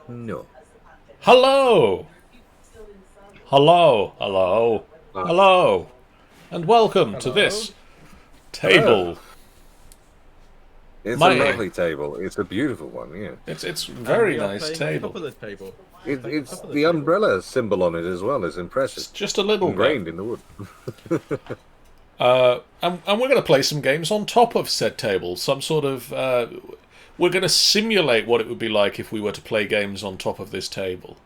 And no. Hello! Hello, hello, hello, and welcome to Hello. this Hello. table. It's a My, lovely table. It's a beautiful one, yeah. it's a And very we are nice playing on top table. of the table. We're It, playing on top it's of the the table. umbrella symbol on it as well is impressive. Just a little bit. Ingrained in the wood. And we're going to play some games on top of said table. Some sort of. We're going to simulate what it would be like if we were to play games on top of this table.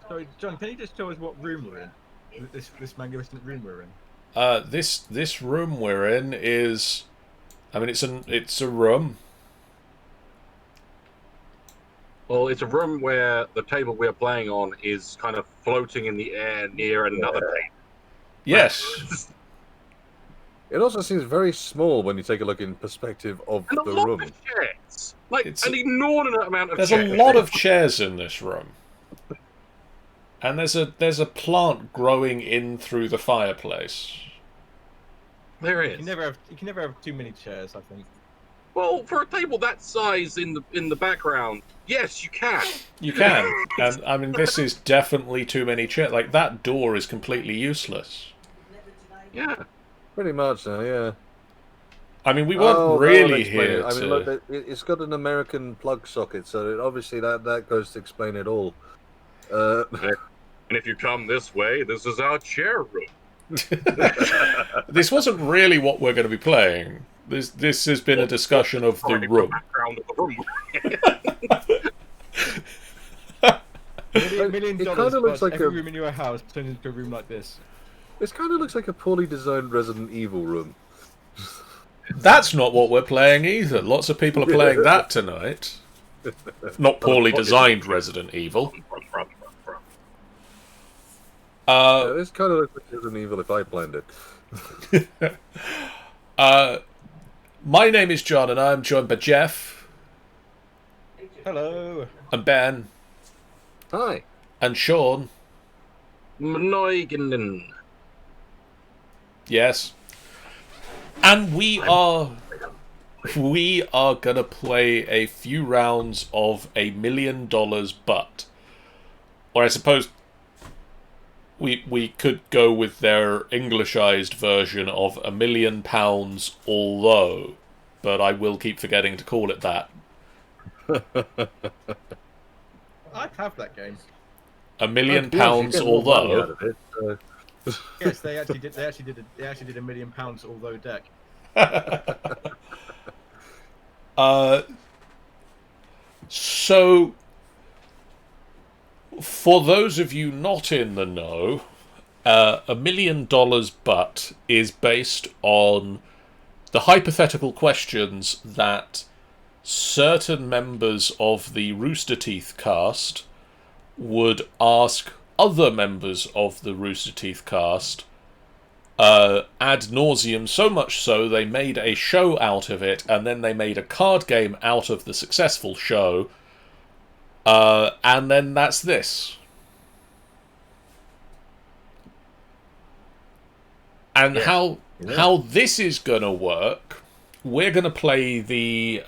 So, John, can you just show us what room we're in? This magnificent room we're in. This room we're in is. I mean, it's a room. Well, it's a room where the table we're playing on is kind of floating in the air near another table. Yes. It also seems very small when you take a look in perspective of And a the lot room. of chairs. Like, It's an inordinate amount of There's chairs. a lot of chairs in this room. And there's a plant growing in through the fireplace. There You is. can never have too many chairs, I think. Well, for a table that size in the background, yes, you can. You can. And I mean this is definitely too many chairs. Like that door is completely useless. Yeah. Pretty much now, yeah. I mean we weren't that'll really explain here it. I to mean, look, it's got an American plug socket, so obviously that goes to explain it all. And if you come this way, this is our chair room. This wasn't really what we're going to be playing. This has been a discussion of the room. Background of the room. Million It dollars, kinda looks but like every a- room in your house turns into a room like this. This kind of looks like a poorly designed Resident Evil room. That's not what we're playing either. Lots of people are playing that tonight. Not poorly designed Resident Evil. This kind of looks like Resident Evil if I planned it. My name is John and I'm joined by Jeff Hello. and Ben Hi. and Sean. Mnoigen. Yes. And we are gonna play a few rounds of $1 million but. Or I suppose we could go with their Englishized version of £1,000,000 although, but I will keep forgetting to call it that. I have that game. £1,000,000 although. Yes, they actually did. They actually did £1 million although deck. So, for those of you not in the know, $1 million but is based on the hypothetical questions that certain members of the Rooster Teeth cast would ask other members of the Rooster Teeth cast ad nauseum, so much so they made a show out of it, and then they made a card game out of the successful show, and then that's this. And how this is gonna work, we're gonna play the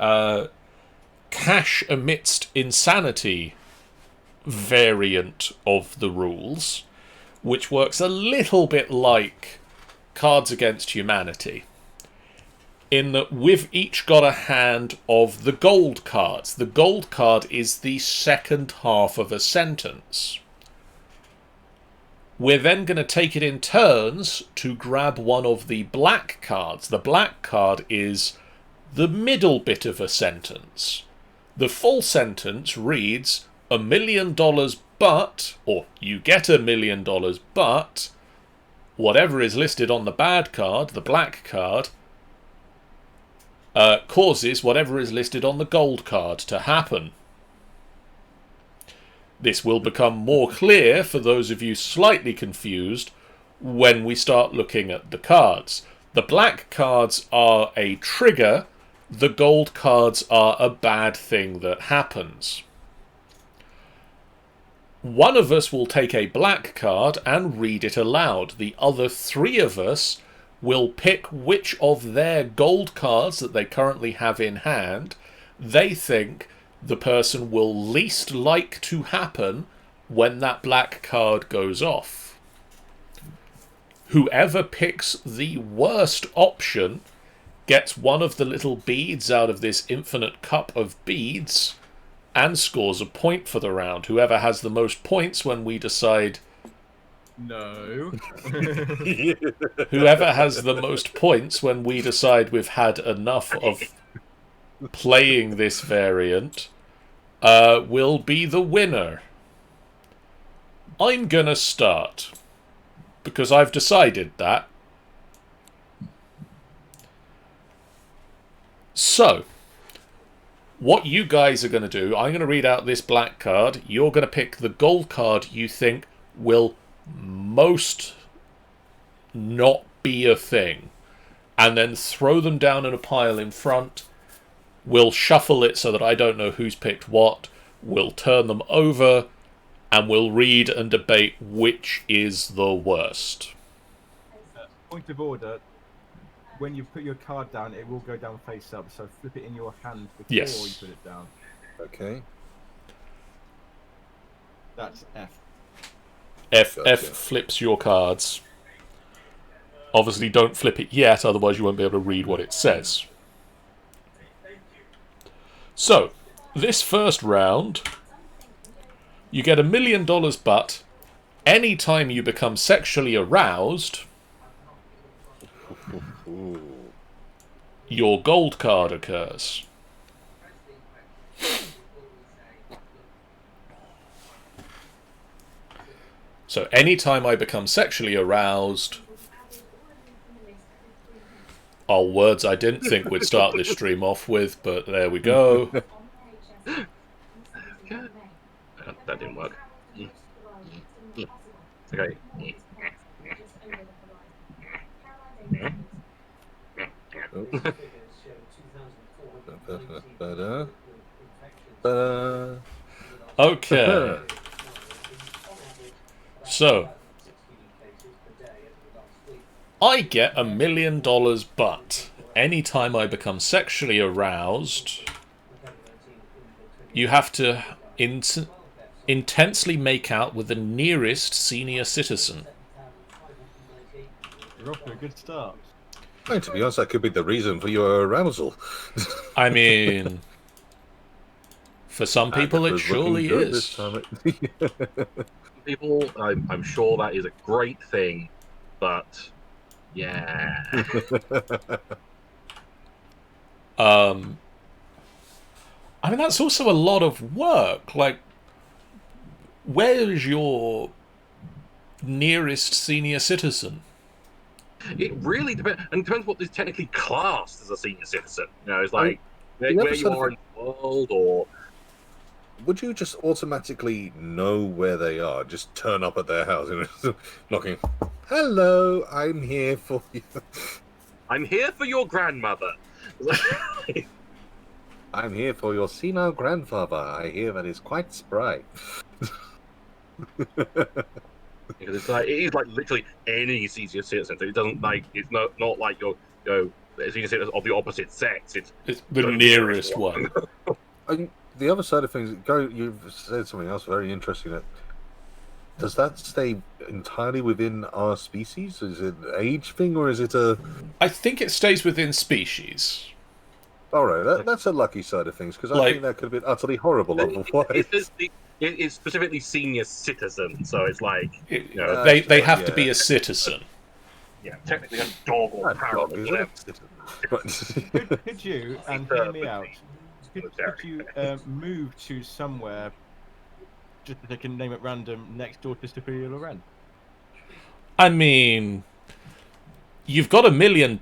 cash amidst insanity variant of the rules, which works a little bit like Cards Against Humanity, in that we've each got a hand of the gold cards. The gold card is the second half of a sentence. We're then going to take it in turns to grab one of the black cards. The black card is the middle bit of a sentence. The full sentence reads, $1 million but, or you get $1 million but, whatever is listed on the bad card, the black card, causes whatever is listed on the gold card to happen. This will become more clear for those of you slightly confused when we start looking at the cards. The black cards are a trigger, the gold cards are a bad thing that happens. One of us will take a black card and read it aloud. The other three of us will pick which of their gold cards that they currently have in hand they think the person will least like to happen when that black card goes off. Whoever picks the worst option gets one of the little beads out of this infinite cup of beads and scores a point for the round. Whoever has the most points when we decide... No. Whoever has the most points when we decide we've had enough of playing this variant will be the winner. I'm gonna start, because I've decided that. So, what you guys are going to do, I'm going to read out this black card. You're going to pick the gold card you think will most not be a thing, and then throw them down in a pile in front. We'll shuffle it so that I don't know who's picked what. We'll turn them over, and we'll read and debate which is the worst. Point of order. When you put your card down, it will go down face up, so flip it in your hand before Yes. you put it down. Okay. That's F. F Gotcha. flips your cards. Obviously, don't flip it yet, otherwise you won't be able to read what it says. So, this first round, you get $1 million, but anytime you become sexually aroused, Ooh. your gold card occurs. So anytime I become sexually aroused... are words I didn't think would start this stream off with, but there we go. That didn't work. Okay. Okay. So, I get $1 million, but anytime I become sexually aroused, you have to intensely make out with the nearest senior citizen. You're off to a good start. Well, to be honest, that could be the reason for your arousal. I mean, for some people it was looking surely good this is. time. People, I'm sure that is a great thing, but yeah. I mean, that's also a lot of work. Like, where's your nearest senior citizen? It really depends, and it depends what is technically classed as a senior citizen. You know, it's like the where other you side of are it- in the world, or Would you just automatically know where they are? Just turn up at their house and knocking. Hello, I'm here for you. I'm here for your grandmother. I'm here for your senile grandfather. I hear that is quite spry. Because it's like, it is like literally any senior citizen. So it doesn't like, it's not like you're a senior citizen of the opposite sex. It's It's the nearest one. The other side of things, you've said something else very interesting. Does that stay entirely within our species? Is it an age thing, or is it a... I think it stays within species. All right, that's a lucky side of things, because I Like- think that could have been utterly horrible otherwise. It's specifically senior citizen, so it's like, It- you know, they have to yeah. be a citizen. yeah, technically a dog or That parrot dog or is whatever. it? Could you, and hear me out, could you move to somewhere, just to take a name at random, next door to Sophia Loren? I mean, you've got $1 million.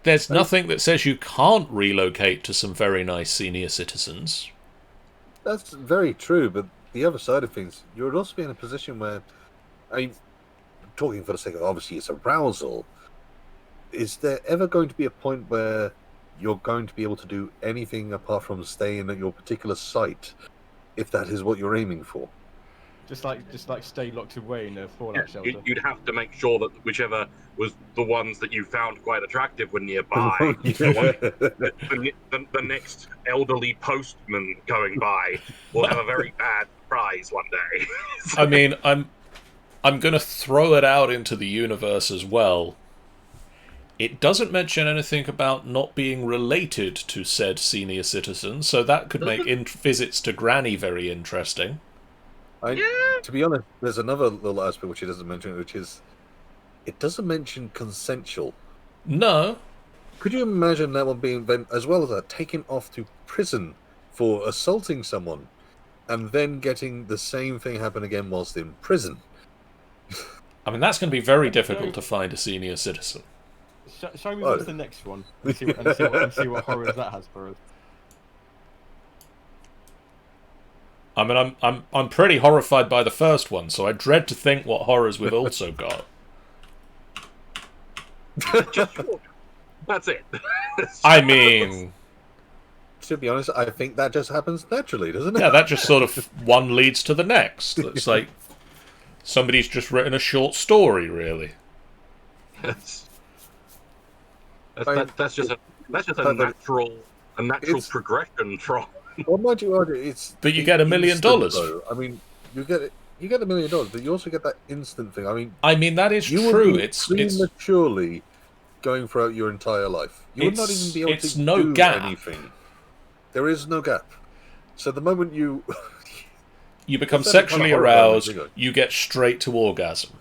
There's nothing that says you can't relocate to some very nice senior citizens. That's very true, but the other side of things, you would also be in a position where, talking for the sake of obviously it's arousal, is there ever going to be a point where you're going to be able to do anything apart from staying at your particular site, if that is what you're aiming for? Just like stay locked away in a fallout shelter. You'd have to make sure that whichever was the ones that you found quite attractive were nearby. The next elderly postman going by will have a very bad surprise one day. I mean, I'm going to throw it out into the universe as well. It doesn't mention anything about not being related to said senior citizen, so that could make visits to Granny very interesting. To be honest, there's another little aspect which it doesn't mention, which is it doesn't mention consensual. No. Could you imagine that one being then, as well as that, taken off to prison for assaulting someone, and then getting the same thing happen again whilst in prison? I mean, that's going to be very difficult to find a senior citizen. Show me what's the next one, and see what horrors that has for us. I mean, I'm pretty horrified by the first one, so I dread to think what horrors we've also got. That's it. I mean, to be honest, I think that just happens naturally, doesn't it? Yeah, that just sort of one leads to the next. It's like somebody's just written a short story, really. That's just a natural progression from. Well, mind you, it's. But you get $1 million. I mean, you get $1 million, but you also get that instant thing. I mean that is you true. Would be it's prematurely going throughout your entire life. You would not even be able to do anything. There is no gap. So the moment you become sexually aroused, you get straight to orgasm.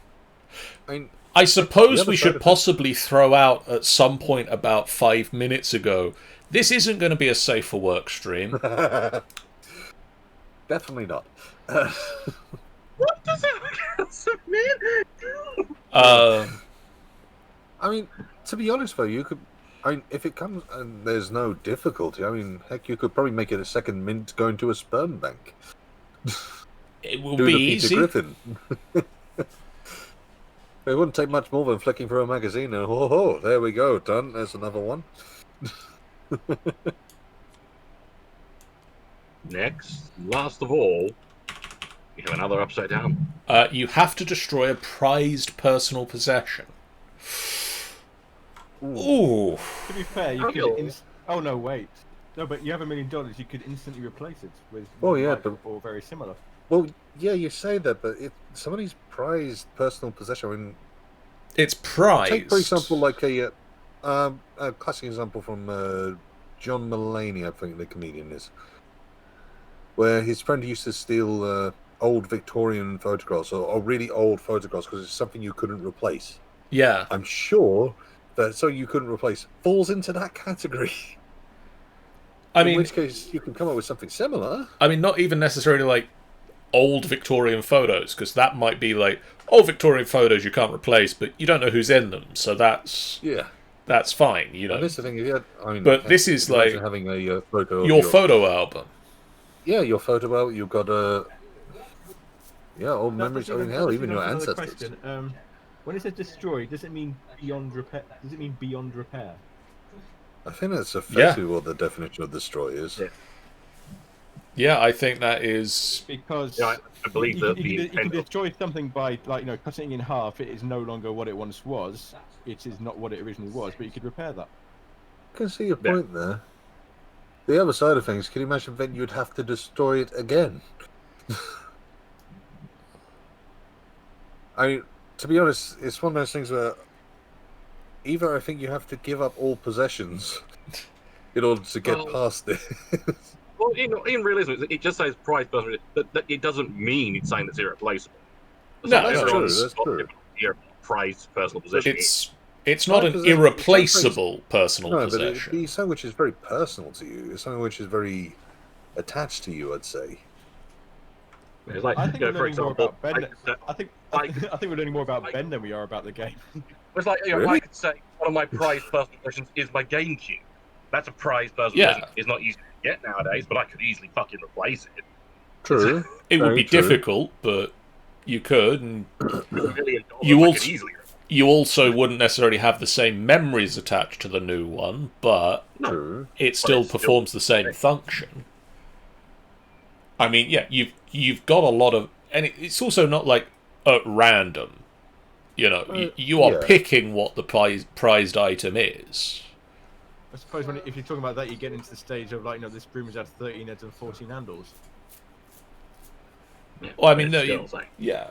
I suppose we should possibly throw out at some point about 5 minutes ago, this isn't going to be a safe for work stream. Definitely not. What does that mean? I mean, to be honest though, you could. If it comes and there's no difficulty, heck, you could probably make it a second mint going to a sperm bank. It will be easy. Griffin. It wouldn't take much more than flicking through a magazine and there we go, done. There's another one. Next, last of all, we have another upside down. You have to destroy a prized personal possession. Ooh. To be fair, you could. Oh no, wait. No, but you have $1 million. You could instantly replace it with. Or very similar. Well, yeah, you say that, but somebody's prized personal possession. It's prized. Take, for example, like a classic example from John Mulaney, I think the comedian is, where his friend used to steal old Victorian photographs or really old photographs because it's something you couldn't replace. Yeah. I'm sure that something you couldn't replace falls into that category. In which case, you can come up with something similar. I mean, not even necessarily like old Victorian photos, because that might be like old Victorian photos you can't replace, but you don't know who's in them, so that's fine, you know. And this is the thing, but this is like having a photo your photo album. Yeah, your photo album. You've got old memories. Hell, even your ancestors. When it says destroy, does it mean beyond repair? Does it mean beyond repair? I think that's effectively what the definition of destroy is. Yeah, I think that is because I believe that you can destroy something by cutting it in half. It is no longer what it once was. It is not what it originally was, but you could repair that. I can see your point there. The other side of things, can you imagine then you'd have to destroy it again? To be honest, it's one of those things where either I think you have to give up all possessions in order to get past it. Well, in realism, it just says prized personal. That it doesn't mean it's saying it's irreplaceable. No, that's true. Prized personal possession. It's not an irreplaceable personal possession. But it'd be something which is very personal to you. It's something which is very attached to you, I'd say. It's like, I think we're learning more about Ben. I think we're learning more about Ben than we are about the game. It's like I could say one of my prized personal possessions is my GameCube. That's a prized personal possession. It's not easy to get nowadays, but I could easily fucking replace it. True. It would be difficult, but you could, and you also wouldn't necessarily have the same memories attached to the new one, but it still performs the same function. I mean, yeah, you've got a lot of and it's also not like at random. You know, you are yeah. picking what the prized item is. I suppose if you're talking about that, you get into the stage of like, this broom has had 13 heads and 14 handles. Yeah, Well, I but mean, it's no, still like, yeah.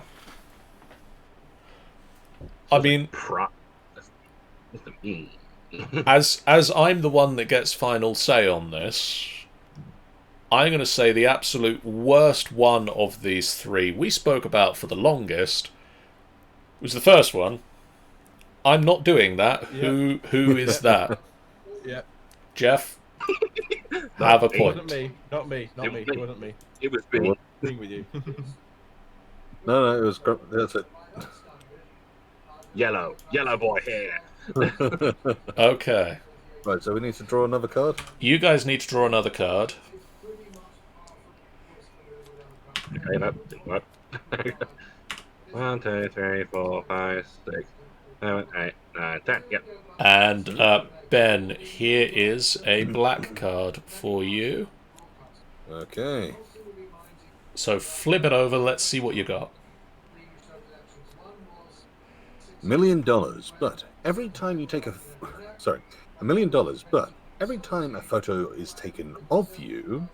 I mean, that's the mean. as I'm the one that gets final say on this, I'm going to say the absolute worst one of these three we spoke about for the longest was the first one. I'm not doing that. Yep. Who is that? Yeah. Jeff, have a me. It wasn't point. me. Not me. Not me. It wasn't me. It was me. Being with you. No, it was. That's it. Yellow boy here. Okay. Right, so we need to draw another card. You guys need to draw another card. Okay, that didn't work. 1, 2, 3, 4, 5, 6, 7, 8, 9, 10. Yep. And Ben, here is a black card for you. Okay. So flip it over. Let's see what you got. $1 million, but every time you take $1 million, but every time a photo is taken of you.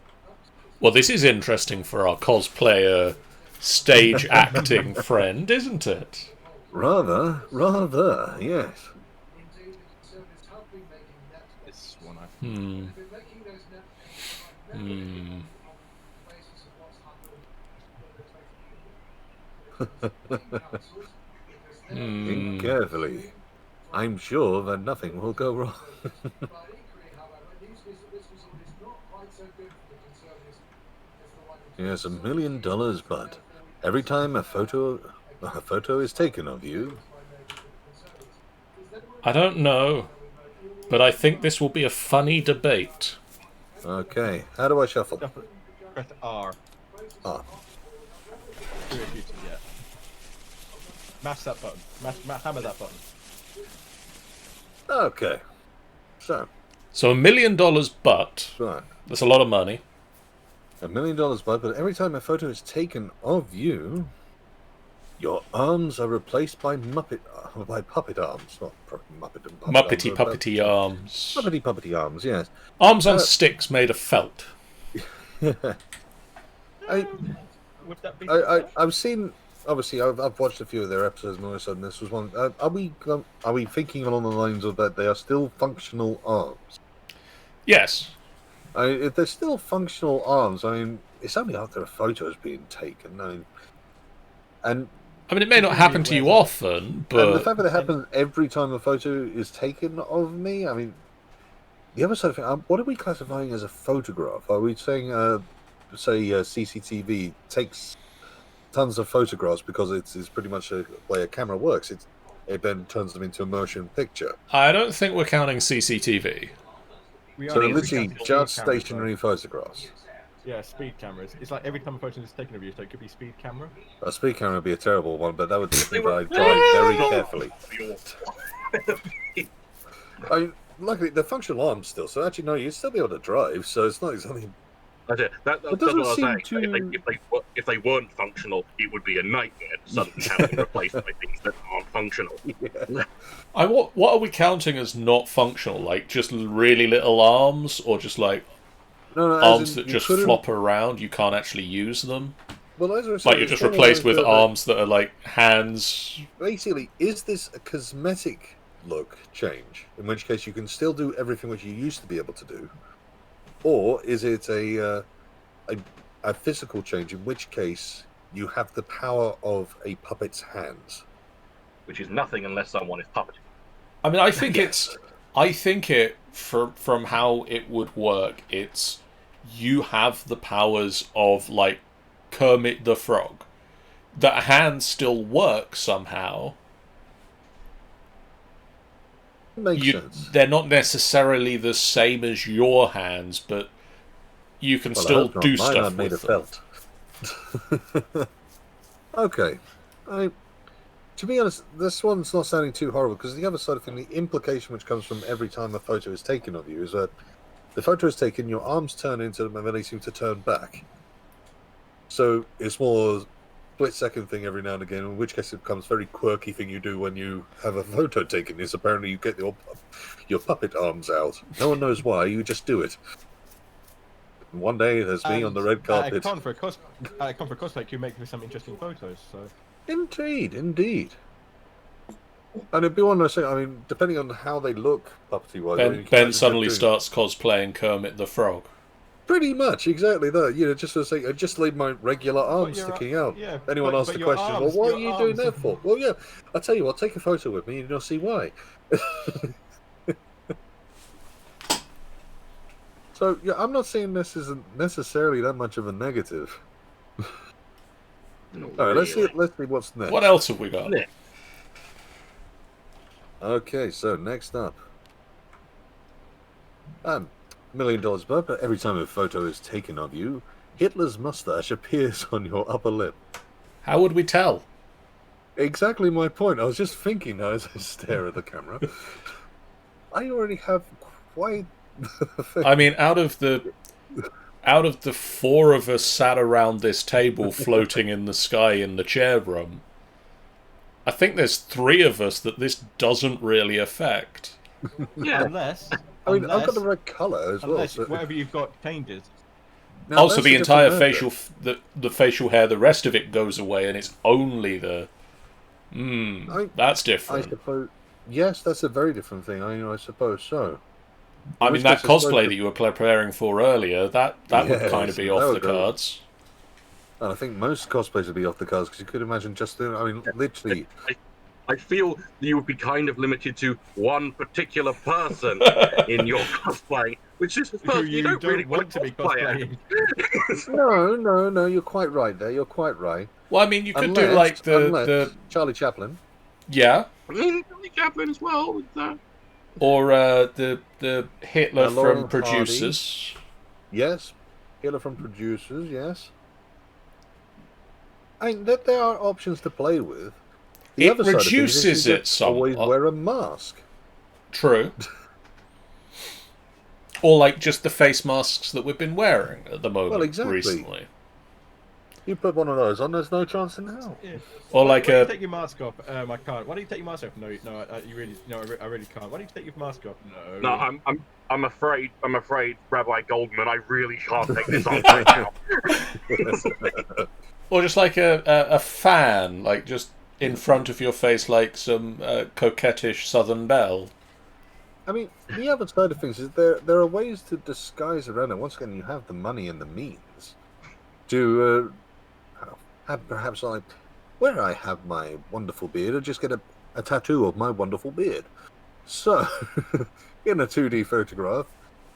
Well, this is interesting for our cosplayer stage acting friend, isn't it? Rather, yes. This one, Think carefully. I'm sure that nothing will go wrong. Yes, $1 million, but every time a photo is taken of you. I don't know, but I think this will be a funny debate. Okay, how do I shuffle? press R. Ah, Yeah. Mash that button. Hammer that button. okay. So, $1 million, but right. that's a lot of money. $1 million, but every time a photo is taken of you, your arms are replaced by puppet arms, not puppet and puppet Muppety arms, puppety arms. Puppety arms, yes. Arms on sticks made of felt. Would that be? I've seen. Obviously, I've watched a few of their episodes, and all of a sudden, this was one. Are we thinking along the lines of that they are still functional arms? Yes. If they're still functional arms, I mean, it's only after a photo is being taken. I mean, it may not happen to you often, but and the fact that it happens every time a photo is taken of me, I mean, the other side of it, what are we classifying as a photograph? Are we saying, say, CCTV takes tons of photographs because it's pretty much the way a camera works? It then turns them into a motion picture. I don't think we're counting CCTV. So they're literally just stationary photographs. Yeah, speed cameras. It's like every time a photo is taken of you, so it could be speed camera. A speed camera would be a terrible one, but that would mean that I drive very carefully. Luckily, they're functional arms still, so actually, no, you'd still be able to drive, so it's not exactly... That's it. That's what I was saying. If they weren't functional, it would be a nightmare to suddenly have them replaced by things that aren't functional. Yeah. What are we counting as not functional? Like just really little arms, or just like arms that just flop around? You can't actually use them. Well, as I said, like you're just replaced with arms that are like hands. Basically, is this a cosmetic look change? In which case, you can still do everything which you used to be able to do. Or is it a physical change, in which case you have the power of a puppet's hands? Which is nothing unless someone is puppeting. I mean, I think it from how it would work, it's you have the powers of like Kermit the Frog. That hands still work somehow. Makes sense. They're not necessarily the same as your hands, but you can still do stuff made with of felt. Okay. To be honest, this one's not sounding too horrible, because the other side of the implication which comes from every time a photo is taken of you is that the photo is taken, your arms turn into them, and then they seem to turn back. So it's more split-second thing every now and again, in which case it becomes a very quirky thing you do when you have a photo taken. Is apparently you get your puppet arms out. No one knows why, you just do it. And one day there's me on the red carpet. At a con for cosplay, you make me some interesting photos. So. Indeed. And it'd be one of those things, I mean, depending on how they look, puppety-wise... Ben suddenly starts cosplaying Kermit the Frog. Pretty much, exactly that. You know, just to say, I just leave my regular arms sticking out. Yeah, Anyone asks the question, well, what are you doing that for? Well, yeah, I'll tell you what, take a photo with me and you'll see why. So, yeah, I'm not saying this isn't necessarily that much of a negative. Alright, let's see what's next. What else have we got? Okay, so next up. $1 million but every time a photo is taken of you, Hitler's mustache appears on your upper lip. How would we tell? Exactly my point. I was just thinking now as I stare at the camera. I already have quite the thing. I mean, out of the four of us sat around this table floating in the sky in the chair room, I think there's 3 of us that this doesn't really affect. Yeah. Unless I've got the right colour as well. Unless So... whatever you've got changes. Now, Also, that's the a entire different facial, the facial hair, the rest of it goes away, and it's only the. That's I different. suppose. Yes, that's a very different thing. I suppose so. I mean, which that case it's cosplay that you were preparing for earlier, that would Yes, kind of be that off the would go. cards. And I think most cosplays would be off the cards because you could imagine just. I mean, literally. I feel you would be kind of limited to one particular person in your cosplay, which is the Who person you don't really want to be cosplay as. No. You're quite right there. You're quite right. Well, I mean, you could do like the Charlie Chaplin. yeah, I mean, Billy Chaplin as well. With that. or the Hitler Laurel from Producers. Yes, Hitler from Producers. Yes. I mean, there are options to play with. The It other side of things is reduces you it just always somewhat. wear a mask. True. Or like just the face masks that we've been wearing at the moment. Well, exactly. Recently. You put one of those on, there's no chance in hell. Yeah. Or Why like don't you a take your mask off. I can't. Why don't you take your mask off? No, you really, no, I really can't. Why don't you take your mask off? No. No, I'm afraid, Rabbi Goldman, I really can't take this off right now. or just like a fan, like just in front of your face, like some coquettish Southern belle. I mean, the other side of things is there are ways to disguise around it. Once again, you have the money and the means to have perhaps like where I have my wonderful beard, I just get a tattoo of my wonderful beard. So, in a 2D photograph,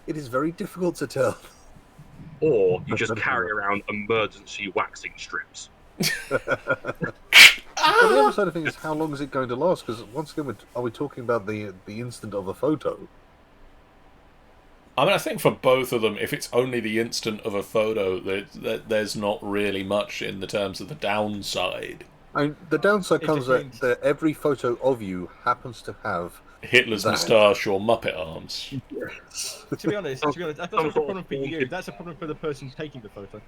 it is very difficult to tell. Or you just carry around emergency waxing strips. But the other side of things is how long is it going to last? Because once again, are we talking about the instant of a photo? I mean, I think for both of them, if it's only the instant of a photo, there's not really much in the terms of the downside. I mean, the downside It comes depends. that every photo of you happens to have Hitler's that. moustache or Muppet arms. To be honest, that's not a problem for you. That's a problem for the person taking the photo.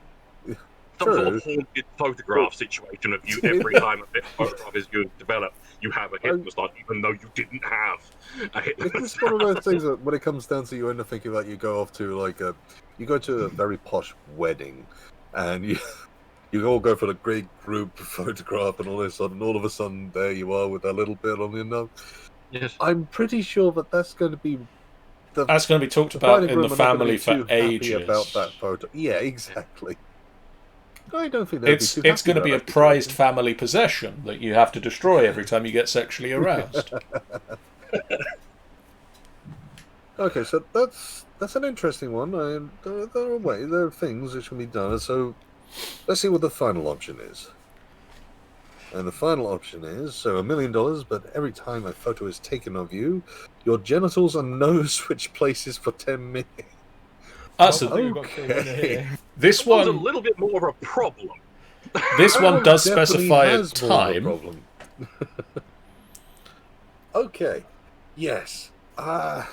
Some sort True. of haunted photograph situation of you every time a bit photograph is going to develop, you have a Hitler moustache, even though you didn't have a Hitler It's just one of those things that when it comes down to you end up thinking about you go off to like you go to a very posh wedding and you all go for the great group photograph and all this and all of a sudden there you are with that little bit on your nose. Yes. I'm pretty sure that's going to be That's going to be talked the about bride and in the groom are not gonna family be too for happy ages. about that photo. Yeah, exactly. I don't think they'd It's be too it's happy going to be a about that prized situation. family possession that you have to destroy every time you get sexually aroused. Okay, so that's an interesting one. There are things which can be done. So let's see what the final option is. And the final option is so $1 million, but every time a photo is taken of you, your genitals are nose switch places for 10 minutes. So Okay. this This one's a one, little bit more of a problem. this That one does definitely specify a has more of a time. problem. Okay. Yes. I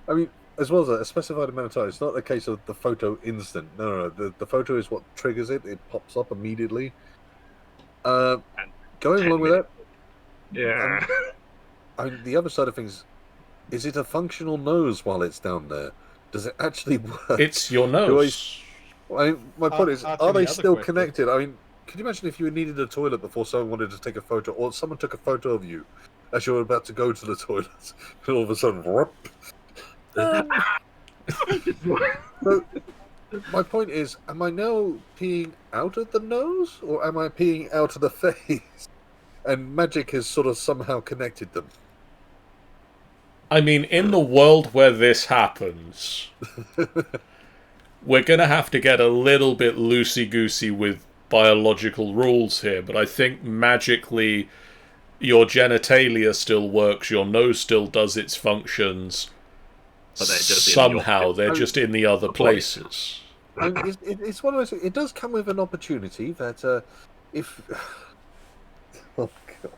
mean, as well as a specified amount of time. It's not a case of the photo instant. No. The photo is what triggers it. It pops up immediately. And Going 10 along with that, Yeah. I mean, the other side of things, is it a functional nose while it's down there? Does it actually work? It's your nose. I mean, my point is, Ask are any they other still question. connected? I mean, can you imagine if you needed a toilet before someone wanted to take a photo, or someone took a photo of you as you were about to go to the toilet, and all of a sudden, whoop. So, my point is, am I now peeing out of the nose, or am I peeing out of the face? And magic has sort of somehow connected them. I mean, in the world where this happens, we're going to have to get a little bit loosey-goosey with biological rules here, but I think magically your genitalia still works, your nose still does its functions. But they're just somehow they're just in the other body. places. I mean, it's one of those. It does come with an opportunity that if oh god,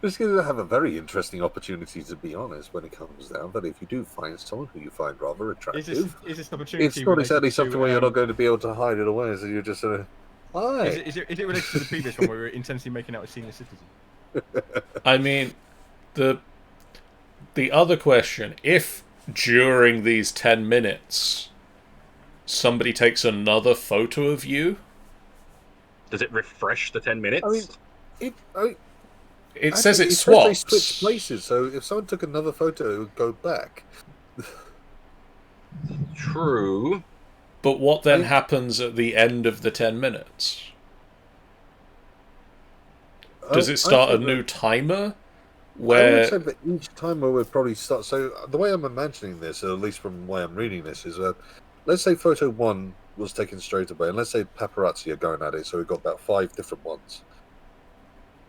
it's going to have a very interesting opportunity, to be honest, when it comes down. But if you do find someone who you find rather attractive, Is this an opportunity? it's not exactly related something to, where you're not going to be able to hide it away. So you're just sort of, hi. Is it related to the previous one where we were intensely making out with senior citizens? I mean, the other question, if during these 10 minutes somebody takes another photo of you, Does it refresh the 10 minutes? I mean, it says it They swaps. switch places, so if someone took another photo, it would go back. True. But what then happens at the end of the 10 minutes? Does it start a new timer? I Where would say that each timer would probably start. So the way I'm imagining this, or at least from the way I'm reading this, is let's say photo 1 was taken straight away, and let's say paparazzi are going at it, so we've got about 5 different ones.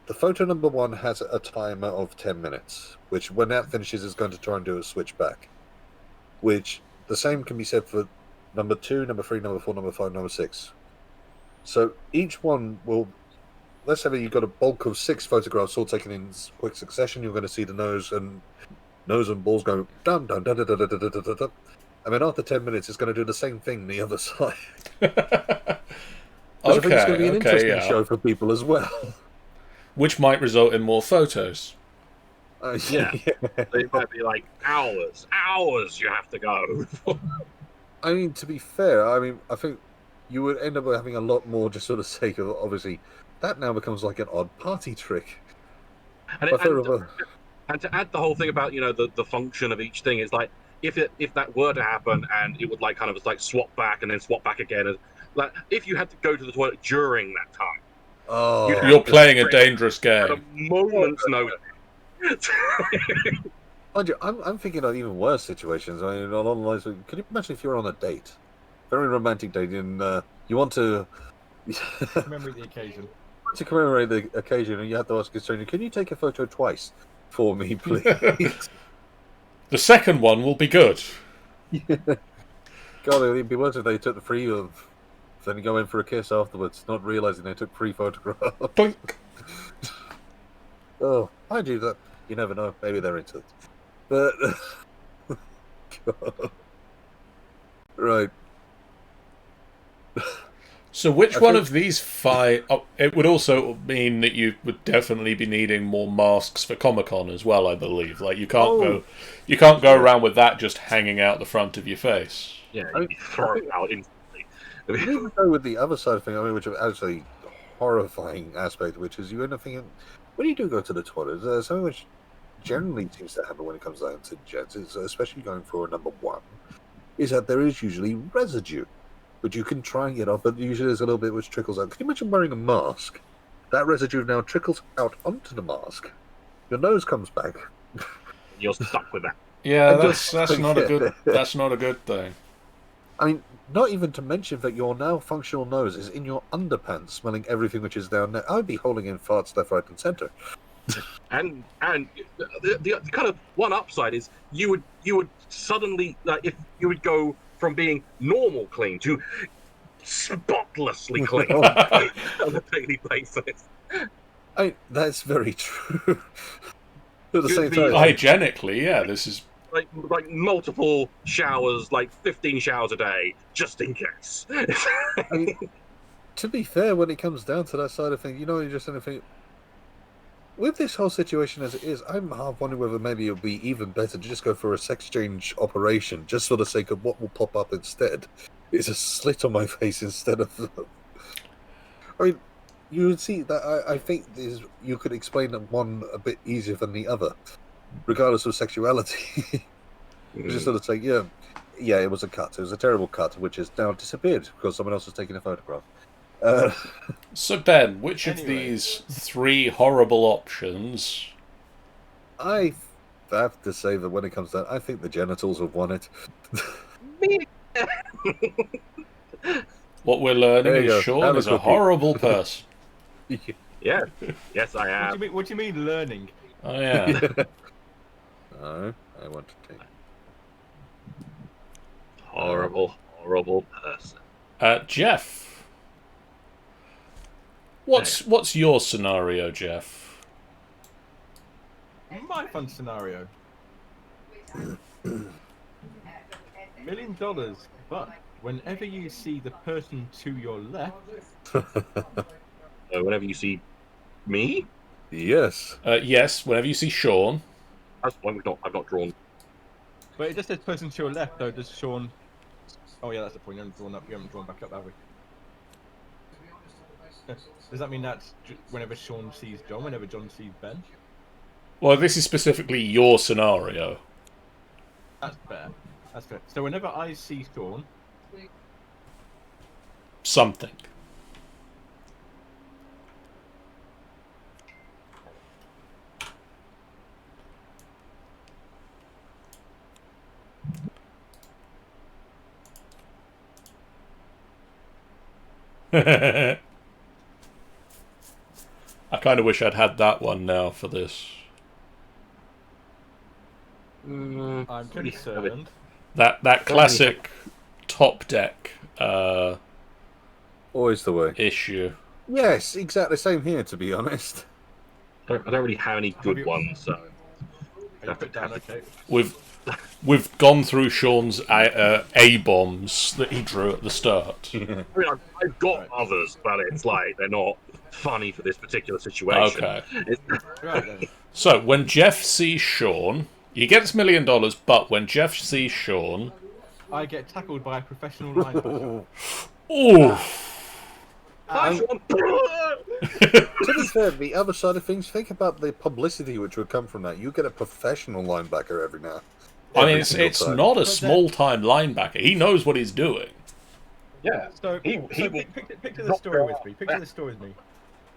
The photo number 1 has a timer of 10 minutes, which when that finishes is going to try and do a switch back. Which the same can be said for number 2, number 3, number 4, number 5, number 6. So each one will. Let's say that you've got a bulk of 6 photographs all taken in quick succession. You're going to see the nose and balls go dun dun dun dun dun dun dun dun dun, dun. And then after 10 minutes, it's going to do the same thing the other side. I think it's going to be an interesting show for people as well. Which might result in more photos. Yeah. It might be like hours you have to go. I mean, to be fair, I think you would end up having a lot more just sort of sake of, obviously, that now becomes like an odd party trick. And to add the whole thing about, the function of each thing, is like, if that were to happen and it would like kind of like swap back and then swap back again, and like if you had to go to the toilet during that time, you're playing a dangerous game. at a moment's notice. Mind you, I'm thinking of even worse situations. I mean, along the lines of, could you imagine if you're on a date, very romantic date, and you want to Remember the occasion. to commemorate the occasion, and you have to ask a stranger, "Can you take a photo twice for me, please?" The second one will be good. God, it'd be worse if they took the free of, then go in for a kiss afterwards, not realizing they took 3 photographs. Boink. Oh, mind you, that you never know. Maybe they're into it. But God. Right. So which one of these 5... Oh, it would also mean that you would definitely be needing more masks for Comic-Con as well, I believe. Like, you can't go around with that just hanging out the front of your face. Yeah, you throw it out instantly. Even though with the other side of things, which is actually horrifying aspect, which is you end up thinking, when you do go to the toilet, something which generally seems to happen when it comes down to jets, especially going for a number 1, is that there is usually residue. But you can try and get off, but usually there's a little bit which trickles out. Can you imagine wearing a mask? That residue now trickles out onto the mask. Your nose comes back. You're stuck with that. Yeah, that's not a good thing. I mean, not even to mention that your now functional nose is in your underpants, smelling everything which is down there. I'd be holding in farts left, right, and centre. And the kind of one upside is you would suddenly, like, if you would go from being normal clean to spotlessly clean on a daily basis. That's very true. At the same You'd be time, Hygienically, yeah, this is like multiple showers, like 15 showers a day, just in case. I mean, to be fair, when it comes down to that side of things, you just anything. With this whole situation as it is, I'm half wondering whether maybe it would be even better to just go for a sex change operation, just for the sake of what will pop up instead. It's a slit on my face instead of. I mean, you would see that I think you could explain one a bit easier than the other, regardless of sexuality. Just sort of say, yeah, it was a cut. It was a terrible cut, which has now disappeared because someone else has taken a photograph. So Ben, which of Anyway. these 3 horrible options? I have to say that when it comes down, I think the genitals have won it. What we're learning There you is go. Sean Have a is a cookie. horrible person. Yeah, yes, I have. What do you mean learning? Oh yeah. No, I want to take. Horrible person. Jeff. What's your scenario, Jeff? My fun scenario. $1 million, but whenever you see the person to your left, Whenever you see me, Yes. Yes, whenever you see Sean. that's one I've not drawn. but it just says person to your left, though. Does Sean? Oh yeah, that's the point. You haven't drawn up. You haven't drawn back up, have we? Does that mean that's whenever Sean sees John, whenever John sees Ben? Well, this is specifically your scenario. That's fair. That's fair. So whenever I see Sean, Something. I kind of wish I'd had that one now for this. I'm concerned. That classic top deck Always the way. issue. Yes, exactly. Same here, to be honest. I don't really have any good you- ones, so. Are you put down okay? We've gone through Sean's A bombs that he drew at the start. I mean, I've got others, but it's like they're not funny for this particular situation. Okay. Right then. So when Jeff sees Sean, he gets $1 million, but when Jeff sees Sean, I get tackled by a professional linebacker. ooh, To be fair, the other side of things, think about the publicity which would come from that. You get a professional linebacker every now. I mean, Every it's single time. not a But small-time linebacker. He knows what he's doing. Yeah. So, He will picture the not story go with on. me. Picture the story with me.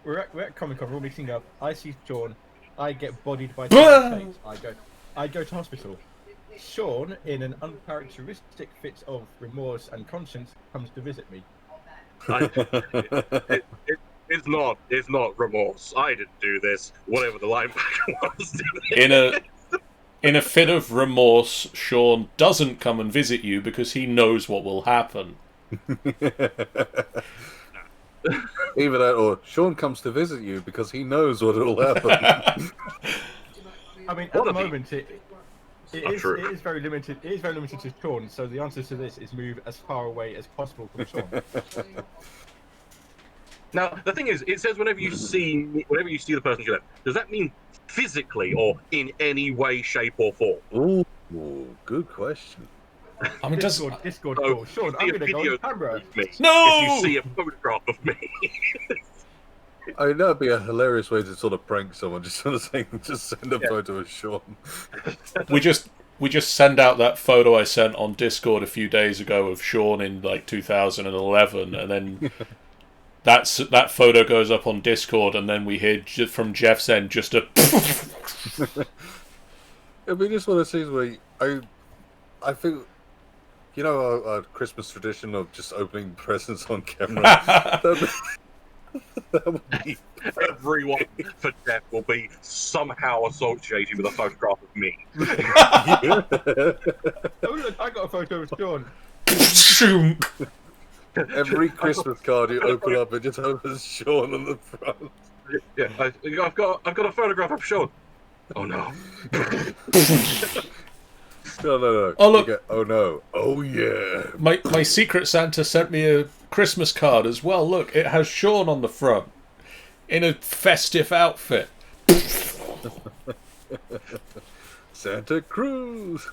We're at Comic Con, we're all meeting up. I see Sean. I get bodied by Tate. I go to hospital. Sean, in an uncharacteristic fit of remorse and conscience, comes to visit me. It's not remorse. I didn't do this. Whatever the linebacker was In a fit of remorse, Sean doesn't come and visit you because he knows what will happen. Either that or Sean comes to visit you because he knows what will happen. I mean, at What the a beat. moment, it Not is, true. it is very limited. It is very limited to Sean. So the answer to this is move as far away as possible from Sean. Now the thing is, it says whenever you see the person you left. Does that mean physically or in any way, shape, or form? Ooh, good question. I mean, does Discord So, call. Sean, see I'm a gonna go video on camera. of me. No! If you see a photograph of me, I mean, that'd be a hilarious way to sort of prank someone. Just sort of saying, just send a photo of Sean. we just send out that photo I sent on Discord a few days ago of Sean in like 2011, and then that photo goes up on Discord, and then we hear from Jeff's end just a. It'd be just one of those things where I think, our Christmas tradition of just opening presents on camera. that would be. everyone for Jeff will be somehow associated with a photograph of me. Oh look, I got a photo of Sean. Every Christmas card you open up, it just has Sean on the front. Yeah, I've got a photograph of Sean. Oh no. No. Oh, look. You get, oh no. Oh yeah. My Secret Santa sent me a Christmas card as well. Look, it has Sean on the front in a festive outfit. Santa Cruz.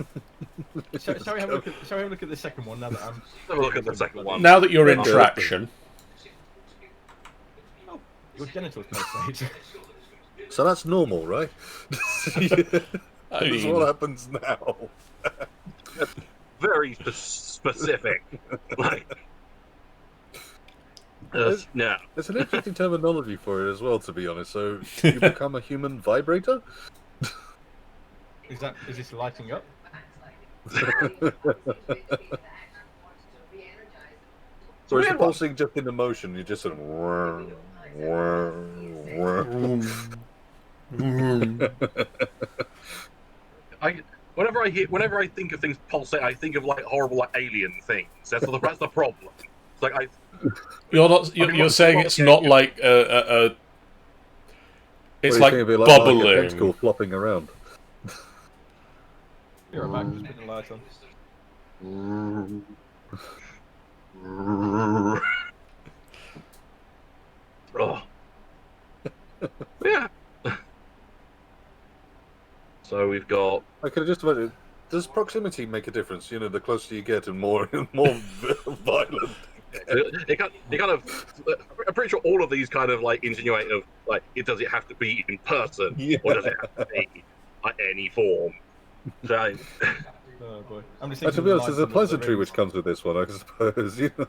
Shall we have a look at the second one now that I'm... Have a look at the second one. Now that you're in Okay. traction, Oh, your genitals pulsate. So that's normal, right? I That's mean, what happens now. Very specific. Like, yeah. There's an interesting terminology for it as well, to be honest. So you become a human vibrator? Is this lighting up? So it's the pulsing just in the motion. You just sort of. Whenever I think of things pulsate, I think of like horrible like alien things. That's the problem. It's like you're saying it's not like a it's like Like a bubbling. tentacle flopping around. You're back, just putting the light on. Oh. Yeah. So we've got. I could just imagine. Does proximity make a difference? You know, the closer you get and more violent. It kind of. I'm pretty sure all of these kind of like insinuate of like, does it have to be in person or does it have to be like any form? So, Oh boy. I'm just To thinking be of honest, the there's a lights on pleasantry the which comes with this one, I suppose. You know,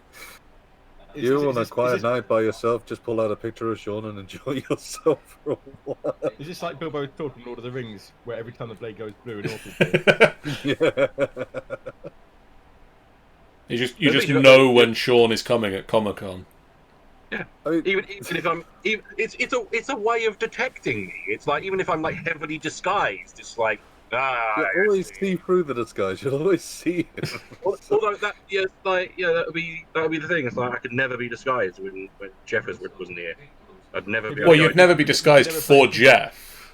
Is you this- on is a this- quiet is night by yourself, just pull out a picture of Sean and enjoy yourself for a while. Is this like Bilbo Thorpe from Lord of the Rings, where every time the blade goes blue, an awful appears? Yeah. You just know when Sean is coming at Comic-Con. yeah. I mean, Even if I'm, it's a way of detecting me. It's like even if I'm like heavily disguised, it's like you always see through the disguise. You'll always see him. Although that, yeah, like that would be the thing. It's like I could never be disguised when Jeff wasn't here. I'd never be. Well, you'd never be disguised Never for played- Jeff.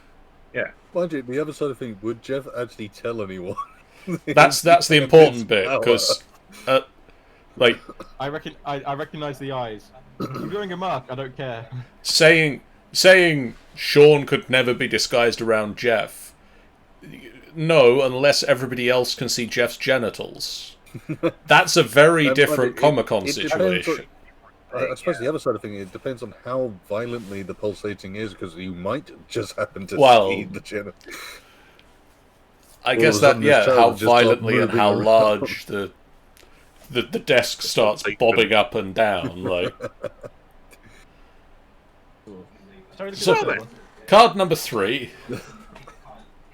Yeah. Mind you, the other side of things, would Jeff actually tell anyone? That's the important bit because, like, I recognize the eyes. If you're doing a mark, I don't care. saying Sean could never be disguised around Jeff. No, unless everybody else can see Jeff's genitals. That's a very different Comic-Con it depends situation. I suppose the other side of things, it depends on how violently the pulsating is, because you might just happen to see the genital. I All guess of a that, sudden this yeah, child how just starts violently and moving how around. large the desk starts bobbing up and down. Like, Sorry, look at So- the third one. card number 3.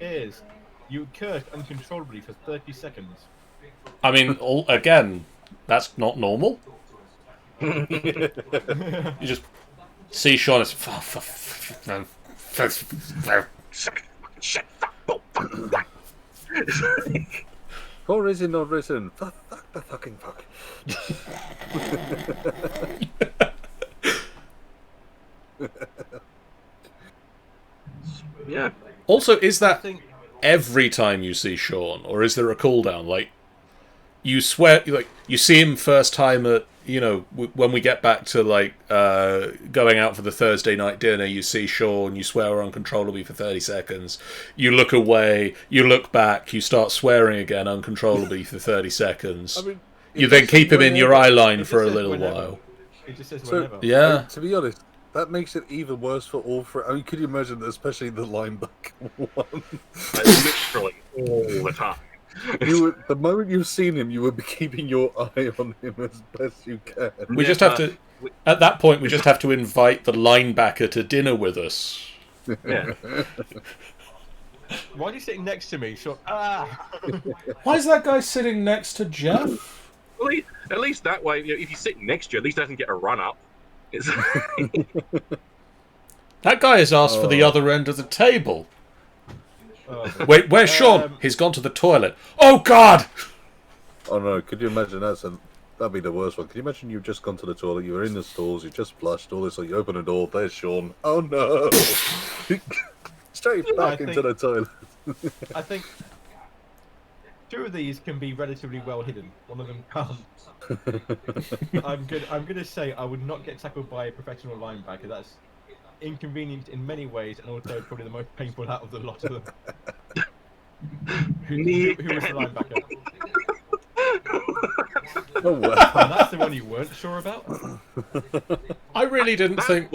Is you cursed uncontrollably for 30 seconds. I mean, again, that's not normal. You just see Sean as Shut up! Or is it not written? Fuck the fucking fuck. Yeah. Also, is I that think every time you see Sean, or is there a cooldown? Like, you swear, like, you see him first time at, you know, when we get back to, like, going out for the Thursday night dinner, you see Sean, you swear uncontrollably for 30 seconds, you look away, you look back, you start swearing again uncontrollably for 30 seconds. I mean, You then keep him in your eye line It for a just says little whenever. while. It just says So- whenever. Yeah. to be honest, that makes it even worse for all three. I mean, could you imagine, especially the linebacker one? Like, literally all the time. The moment you've seen him, you would be keeping your eye on him as best you can. We just have to, at that point, we just have to invite the linebacker to dinner with us. Yeah. Why are you sitting next to me? Sure. Ah! Why is that guy sitting next to Jeff? At least that way, you know, if he's sitting next to you, at least he doesn't get a run up. It's That guy has asked for the other end of the table. Oh, Wait, where's Sean? He's gone to the toilet. Oh, God! Oh no, could you imagine that'd be the worst one. Could you imagine you've just gone to the toilet, you were in the stalls, you just flushed, all this, so you open the door, there's Sean. Oh no! Straight back into the toilet. I think Two of these can be relatively well hidden. One of them can't. I'm gonna say I would not get tackled by a professional linebacker. That's inconvenient in many ways, and also probably the most painful out of the lot of them. Who was the linebacker? Oh well. Oh, that's the one you weren't sure about. I really didn't That's think.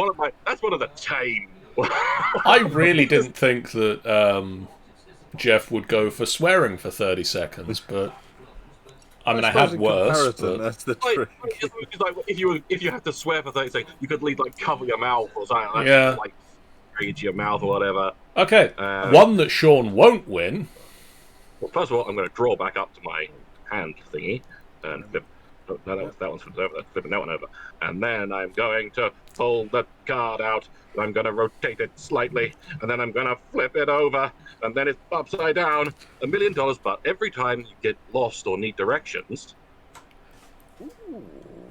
That's one of the tame. I really didn't think that Jeff would go for swearing for 30 seconds, but I mean, I suppose had in worse. comparison, But that's the Like, trick. it's like if you have to swear for 30 seconds, you could like cover your mouth or something. Like Yeah. that, like read your mouth or whatever. okay, one that Sean won't win. Well, first of all, I'm going to draw back up to my hand thingy and flip. Oh, no, that one's flipped over. Flipping that one over, and then I'm going to pull the card out. And I'm going to rotate it slightly, and then I'm going to flip it over, and then it's upside down. $1 million, but every time you get lost or need directions.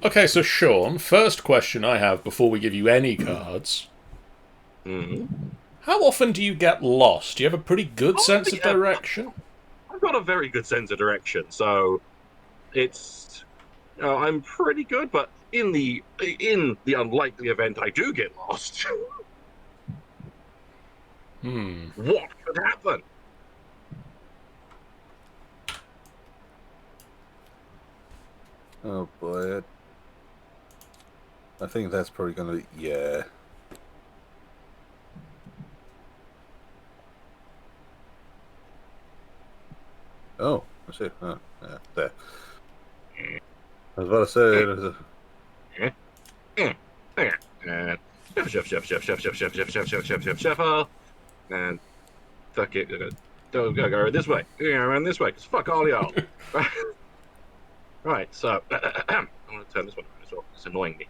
Okay, so Sean, first question I have before we give you any cards. How often do you get lost? Do you have a pretty good sense of direction? I've got a very good sense of direction, so it's I'm pretty good. But in the unlikely event I do get lost, what could happen? Oh boy. I think that's probably going to be yeah. Oh, I see. Oh, yeah, there. I was about to say. There's a... Chef, and fuck it, go this way, around this way, cause fuck all y'all. Right, so I'm gonna turn this one around as well. It's annoying me.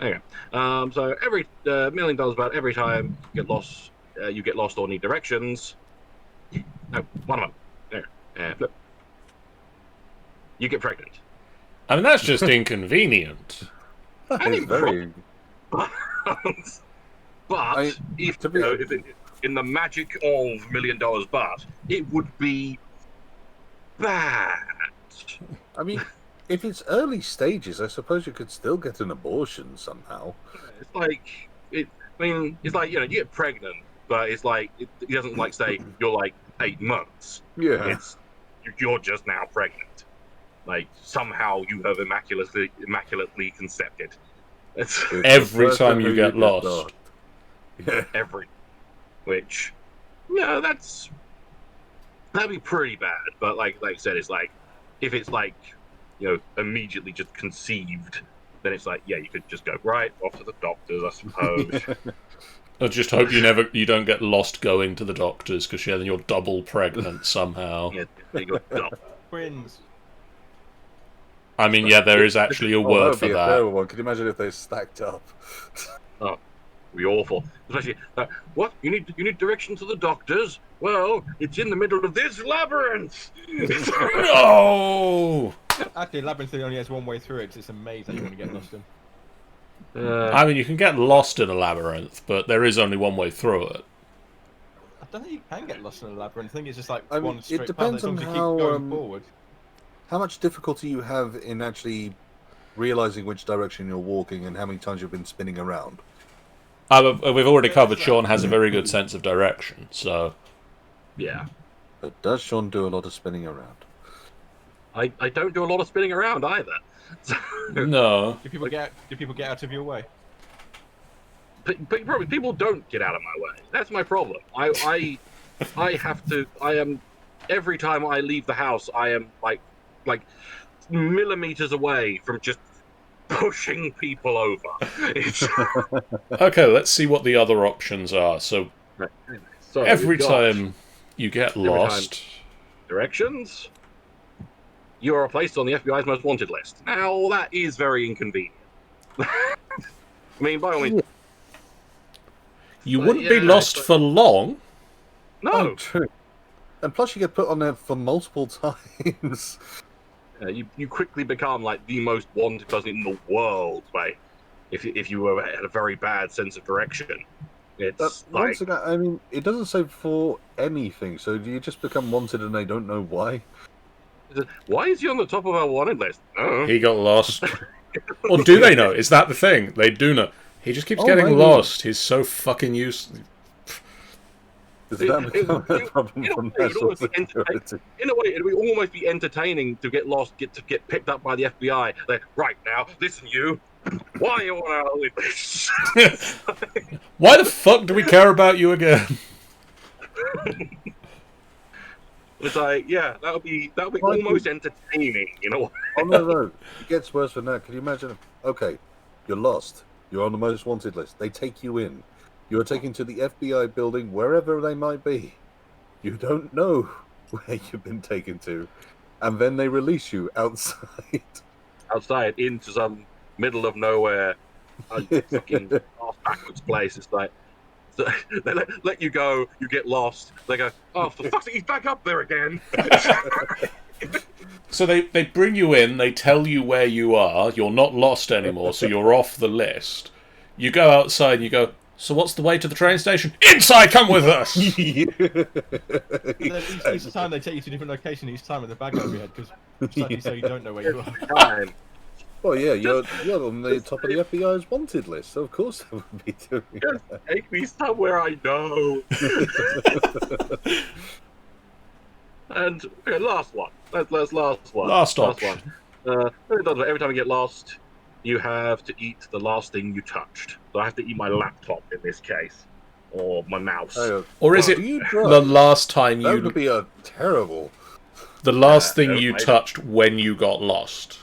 Okay, so every $1 million, about every time you get lost or need directions. No, one of them. There, flip. You get pregnant. I mean, that's just inconvenient. That is very. But if in the magic of $1 million, but it would be bad. I mean, if it's early stages, I suppose you could still get an abortion somehow. It's like it's like you get pregnant, but it's like it doesn't like say you're like 8 months. Yeah. It's you're just now pregnant. Like somehow you have immaculately conceived. It's Every time you get lost. Yeah. Which, that'd be pretty bad. But like I said, it's like if it's like immediately just conceived, then it's like you could just go right off to the doctors, I suppose. I just hope you don't get lost going to the doctors, because then you're double pregnant somehow. Yeah, you're double. Twins. I mean, yeah, there is actually a word for that. One. Can you imagine if they stacked up? Oh, it'd be awful. Especially, what? You need direction to the doctors? Well, it's in the middle of this labyrinth. No! Actually, Labyrinth only has one way through it, 'cause it's a maze that you want to get lost in. I mean, you can get lost in a labyrinth, but there is only one way through it. I don't think you can get lost in a labyrinth. I think it's just like I mean, one straight it depends path on as long as how, you keep going forward. How much difficulty you have in actually realizing which direction you're walking and how many times you've been spinning around. We've already covered Sean has a very good sense of direction, so... Yeah. But does Sean do a lot of spinning around? I don't do a lot of spinning around either. No. Do people get out of your way? Probably people don't get out of my way. That's my problem. I have to. I am every time I leave the house. I am like millimeters away from just pushing people over. It's... Okay, let's see what the other options are. So every we've got time you get lost... Directions. You are placed on the FBI's most wanted list. Now, that is very inconvenient. I mean, by all means... You wouldn't be lost for long. No. Oh, true. And plus you get put on there for multiple times. You quickly become like the most wanted person in the world, right? If you had a very bad sense of direction. It's like... Once again, I mean, it doesn't say for anything, so do you just become wanted and they don't know why? Why is he on the top of our wanted list? Oh. He got lost. Or do they know? Is that the thing? They do know. He just keeps getting maybe. lost. He's so fucking useless. Does that become a problem for national security? In a way, it would almost be entertaining to get lost, get picked up by the FBI. Like, right now, listen, you. Why are you on our list? Why the fuck do we care about you again? It's like, yeah, that would be almost entertaining, you know. Oh no, it gets worse than that. Can you imagine? Okay, you're lost. You're on the most wanted list. They take you in. You're taken to the FBI building, wherever they might be. You don't know where you've been taken to, and then they release you outside. Outside into some middle of nowhere, fucking ass backwards place. It's like. So they let you go, you get lost. They go, oh, for fuck's sake, he's back up there again. So they bring you in, they tell you where you are, you're not lost anymore, so you're off the list. You go outside and you go, so what's the way to the train station? Inside, come with us! Each time they take you to a different location, each time with the bag over your head, because so you don't know where you are. Well, yeah, you're on the top of the FBI's wanted list, so of course they would be doing that. Take me somewhere I know. And okay, last one. Let's last one. Last option. One. Every time you get lost, you have to eat the last thing you touched. So I have to eat my laptop in this case, or my mouse. Or is it the last time you... That would be a terrible... The last thing you touched when you got lost.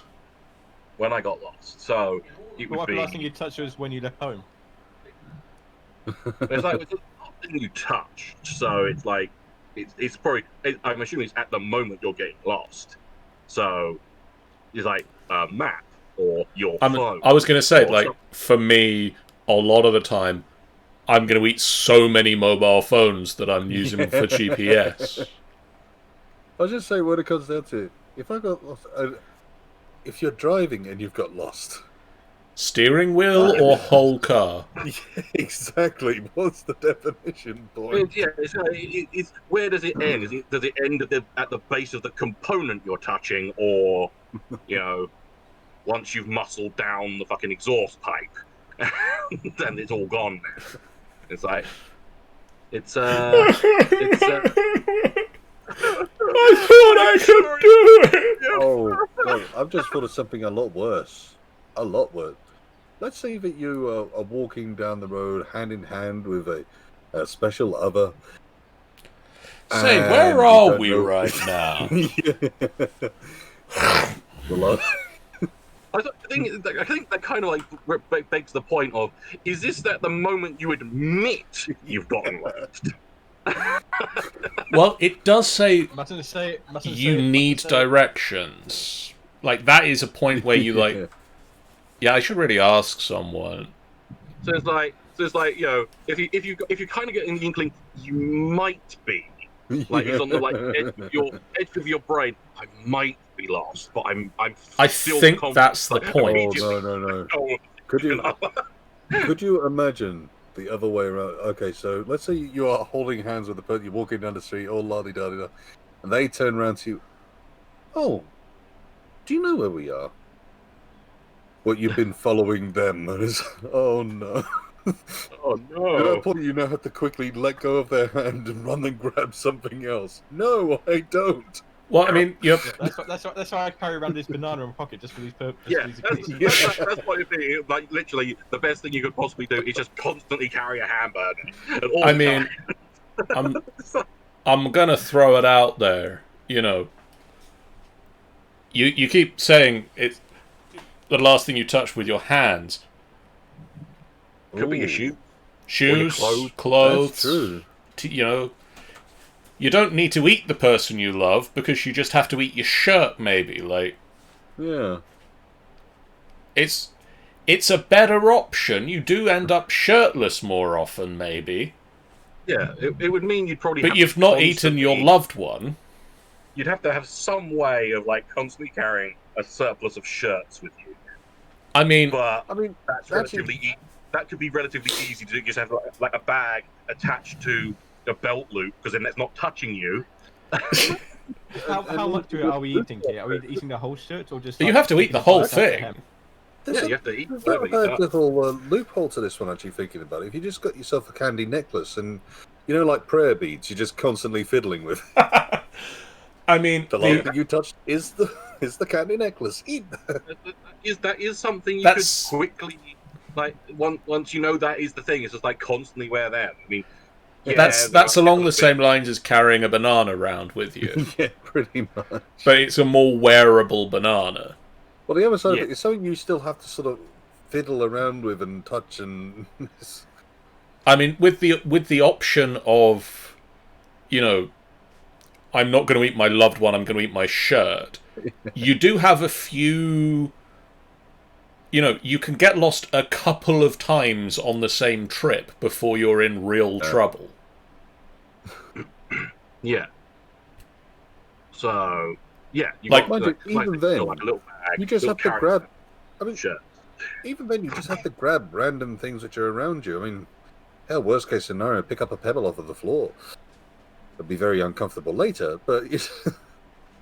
When I got lost. So it would be... The last thing you touched was when you left home. It's like, it's the last thing you touched. So it's like, it's probably... I'm assuming it's at the moment you're getting lost. So it's like a map or your phone. I was going to say, like, something. for me, a lot of the time, I'm going to eat so many mobile phones that I'm using for GPS. I'll just say when it comes down to it, if I got lost... if you're driving and you've got lost... Steering wheel or whole car? Exactly. What's the definition point? Yeah, it's where does it end? Does it end at the base of the component you're touching, or, you know, once you've muscled down the fucking exhaust pipe, then it's all gone now. It's like, I thought I could do it! Oh, no, I've just thought of something a lot worse. A lot worse. Let's say that you are walking down the road hand in hand with a special other. Say, where are we right now? I think that kind of like begs the point of, is this that the moment you admit you've gotten lost? Well, it does say you need say. directions. Like, that is a point where you, like, yeah, I should really ask someone. So it's like, you know, if you kind of get in the inkling, you might be, like, it's on the like edge of your brain. I might be lost, but I still think confident, that's the like, point. Oh, no. Oh, Could you imagine the other way around? Okay, so let's say you are holding hands with the person, you're walking down the street, all la-di-da-di-da, and they turn around to you. Oh, do you know where we are? Well, you've been following them. Oh no. Oh no. At that point, you now have to quickly let go of their hand and run and grab something else. No, I don't. Well, I mean, yep. That's why I carry around this banana in my pocket, just for these purposes. Yeah, that's what it'd be. Like, literally, the best thing you could possibly do is just constantly carry a hamburger. I mean, I'm gonna throw it out there. You know, you keep saying it's the last thing you touch with your hands. Could be your shoe. Shoes, clothes. clothes. That's true. You know, you don't need to eat the person you love because you just have to eat your shirt, maybe. Like, Yeah. it's a better option. You do end up shirtless more often, maybe. Yeah, it would mean you'd probably. But have you've to not eaten your constantly- loved one. You'd have to have some way of like constantly carrying a surplus of shirts with you. I mean, But I mean, that's relatively that could be relatively easy to do. Just have like a bag attached to a belt loop, because then that's not touching you. How much of it are we eating here? Are we eating the whole shirt or just? You like, have to eat taking the a whole bite out the thing. hem? Yeah, you have to eat There's whatever not a you bad got. little loophole to this one, actually, thinking about it. If you just got yourself a candy necklace and, like prayer beads, you're just constantly fiddling with. I mean, The last thing you touch is the candy necklace. Eat that. That is something you That's- could quickly, like, once you know that is the thing. It's just like constantly wear them. I mean, yeah, that's there are along the bits- same lines as carrying a banana around with you, Yeah, pretty much. but it's a more wearable banana. Well, the other side Yeah. of it is something you still have to sort of fiddle around with and touch and. I mean, with the option of, I'm not going to eat my loved one, I'm going to eat my shirt. You do have a few. You can get lost a couple of times on the same trip before you're in real trouble. Yeah. So, yeah, you Like- got, Mind you, even then, like a little bag, you just little have to carry grab. bag, I mean, shirt. even then, you just have to grab random things which are around you. I mean, hell, worst case scenario, pick up a pebble off of the floor. It'd be very uncomfortable later, but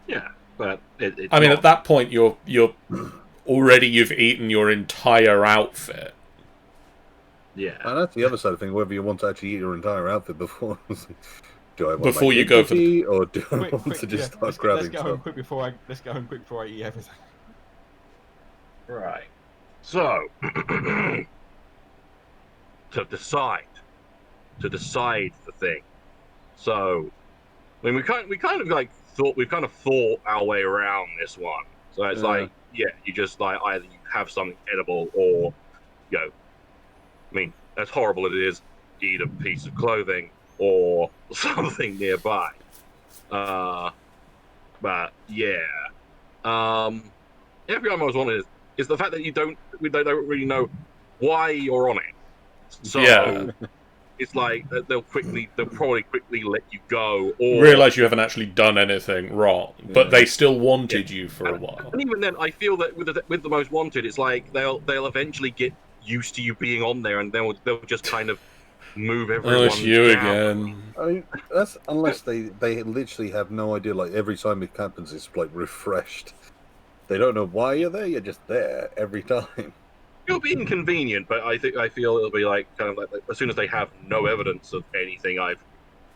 Yeah, but it's I mean, not- at that point, you've eaten your entire outfit. yeah. and that's the other side of thing. Whether you want to actually eat your entire outfit before, do I want Before my you go for the- dignity, or do I Quick, want quick, to just yeah, start let's grabbing get home stuff? quick before I eat everything. Right. So, to decide the thing. So, I mean, we've kind of thought our way around this one. So it's Yeah. like, yeah, you just like either you have something edible or, I mean, as horrible as it is, eat a piece of clothing or something nearby. But yeah, everyone I was on is the fact that we don't really know why you're on it. So Yeah. it's like they'll probably quickly let you go, or Realize you haven't actually done anything wrong, but they still wanted you for a while. And even then, I feel that with the most wanted, it's like they'll eventually get used to you being on there, and they'll just kind of move everyone. Oh, it's you down. again. I mean, that's unless they literally have no idea. Like every time it happens, it's like refreshed. They don't know why you're there. You're just there every time. It'll be inconvenient, but I feel it'll be like kind of like as soon as they have no evidence of anything, like,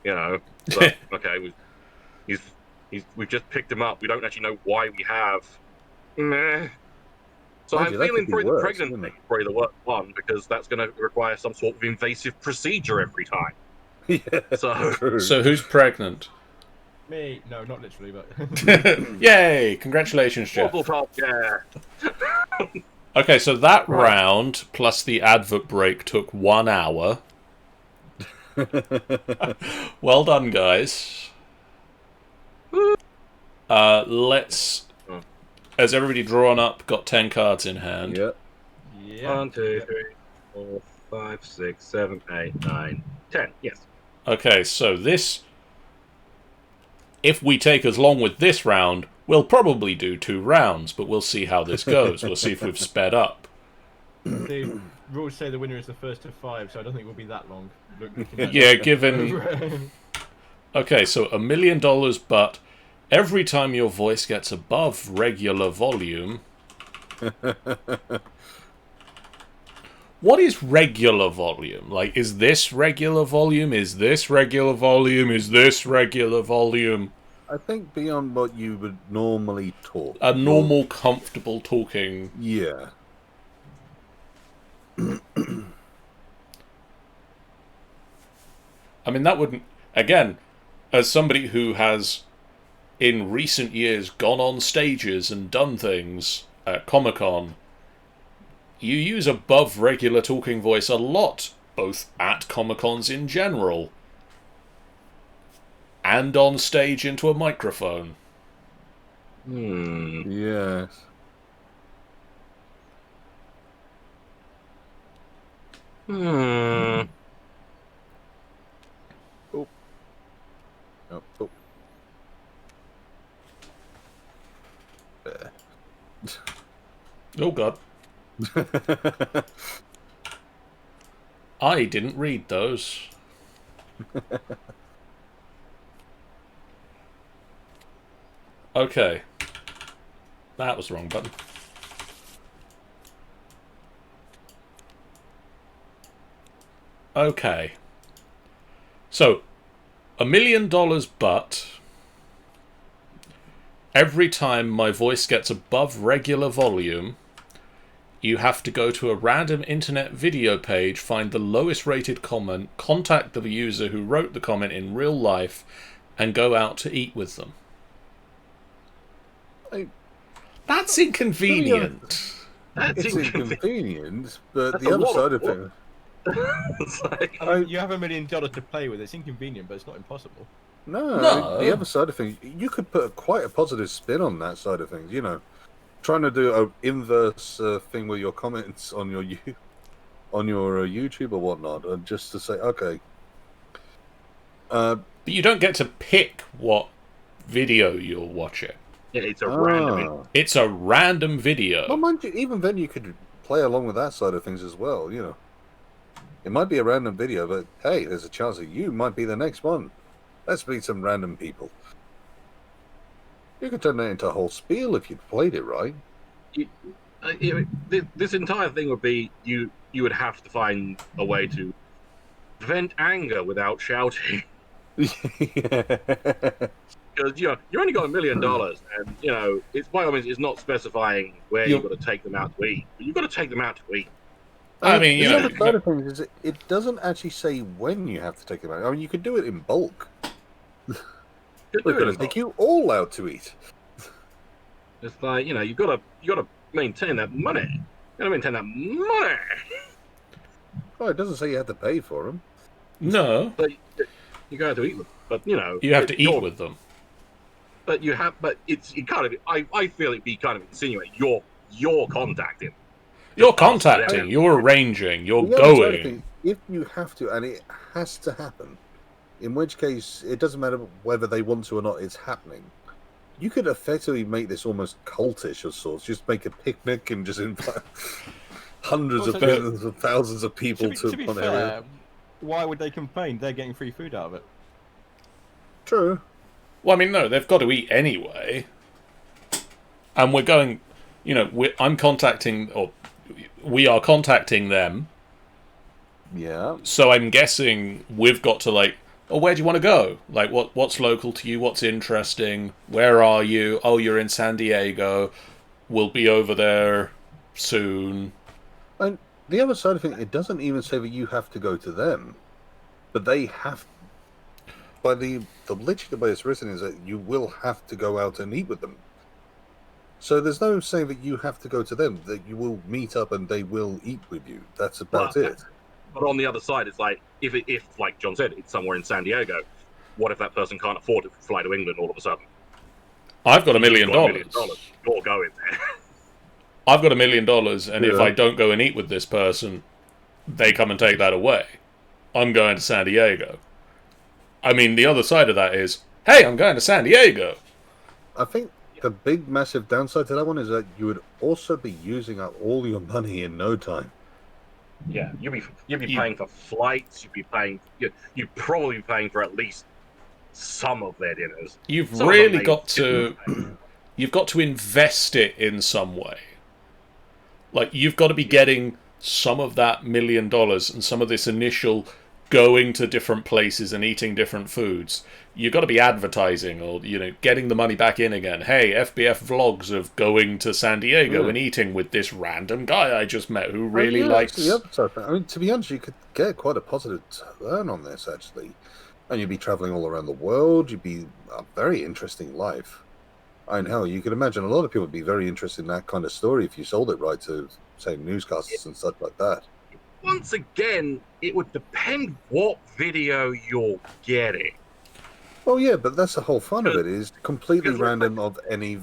okay, we've just picked him up. We don't actually know why we have. Meh. So Mind I'm you, that feeling could be probably the worse, pregnant wouldn't thing is probably the worst one, because that's going to require some sort of invasive procedure every time. Yeah. So True. So who's pregnant? Me, no, not literally, but Yay! Congratulations, Jeff. Tabletop, yeah. Okay, so that Right. round plus the advert break took 1 hour. Well done, guys. Let's. Has everybody drawn up? Got 10 cards in hand. Yeah. yeah. 1, 2, 3, 4, 5, 6, 7, 8, 9, 10. Yes. Okay, so this. If we take as long with this round, we'll probably do 2 rounds, but we'll see how this goes. We'll see if we've sped up. The rules say the winner is the first of 5, so I don't think it will be that long. Looking at Yeah, it. given. Okay, so $1 million, but every time your voice gets above regular volume. What is regular volume? Like, is this regular volume? Is this regular volume? Is this regular volume? I think beyond what you would normally talk. A normal, comfortable talking. Yeah. I mean, that wouldn't. Again, as somebody who has, in recent years, gone on stages and done things at Comic-Con, you use above regular talking voice a lot, both at Comic-Cons in general, and on stage into a microphone. Yes. Hmm. Oh. Oh. There. Oh god. I didn't read those. Okay. That was the wrong button. Okay. So, $1 million but every time my voice gets above regular volume, you have to go to a random internet video page, find the lowest rated comment, contact the user who wrote the comment in real life, and go out to eat with them. That's inconvenient. That's It's inconvenient. inconvenient, but That's the a other lot side of of things. It's like, I mean, you have $1 million to play with. It's inconvenient, but it's not impossible. No, No. the other side of things, you could put quite a positive spin on that side of things. You know, trying to do a inverse thing with your comments on your YouTube or whatnot, and just to say, okay, But you don't get to pick what video you're watching. yeah, it's a random. It's a random video. Well, mind you, even then you could play along with that side of things as well. You know, it might be a random video, but hey, there's a chance that you might be the next one. Let's meet some random people. You could turn that into a whole spiel if you'd played it right. This entire thing would be you would have to find a way to vent anger without shouting. Yeah. Because you're only got $1 million, and it's by all means it's not specifying where you've got to take them out to eat, but you've got to take them out to eat. I mean, the other side of things is it doesn't actually say when you have to take them out. I mean, you could do it in bulk. We're going to take you all out to eat. It's like you've got to maintain that money. You got to maintain that money. Oh, it doesn't say you have to pay for them. No. But you go out to eat them, but you have to eat with them. But it's kind of. I feel it'd be kind of insinuating you're contacting. You're contacting. You're arranging. You're The other side of going. things, if you have to, and it has to happen, in which case it doesn't matter whether they want to or not. It's happening. You could effectively make this almost cultish of sorts. Just make a picnic and just invite hundreds of millions of thousands of people To be one fair, area. why would they complain? They're getting free food out of it. True. Well, I mean, no, they've got to eat anyway. And we're going, I'm contacting, or we are contacting them. Yeah. So I'm guessing we've got to, where do you want to go? Like, what's local to you? What's interesting? Where are you? Oh, you're in San Diego. We'll be over there soon. And the other side of it, it doesn't even say that you have to go to them, but they have. By the literally the way it's written is that you will have to go out and eat with them. So there's no saying that you have to go to them; that you will meet up and they will eat with you. That's about it. But on the other side, it's like if like John said, it's somewhere in San Diego. What if that person can't afford to fly to England all of a sudden? I've got $1 million. You're going there. I've got $1 million, and if I don't go and eat with this person, they come and take that away. I'm going to San Diego. I mean, the other side of that is, hey, I'm going to San Diego. I think the big, massive downside to that one is that you would also be using up all your money in no time. Yeah, you'd be paying for flights. You'd probably be paying for at least some of their dinners. You've really got to. You've got to invest it in some way. Like, you've got to be getting some of that $1 million and some of this initial going to different places and eating different foods. You've got to be advertising or, getting the money back in again. Hey, FBF vlogs of going to San Diego and eating with this random guy I just met who really likes... The other side, I mean, to be honest, you could get quite a positive turn on this, actually. And you'd be traveling all around the world. You'd be a very interesting life. I mean, hell, you could imagine a lot of people would be very interested in that kind of story if you sold it right to, say, newscasts and stuff like that. Once again, it would depend what video you're getting. Oh, yeah, but that's the whole fun of it, is completely random of any...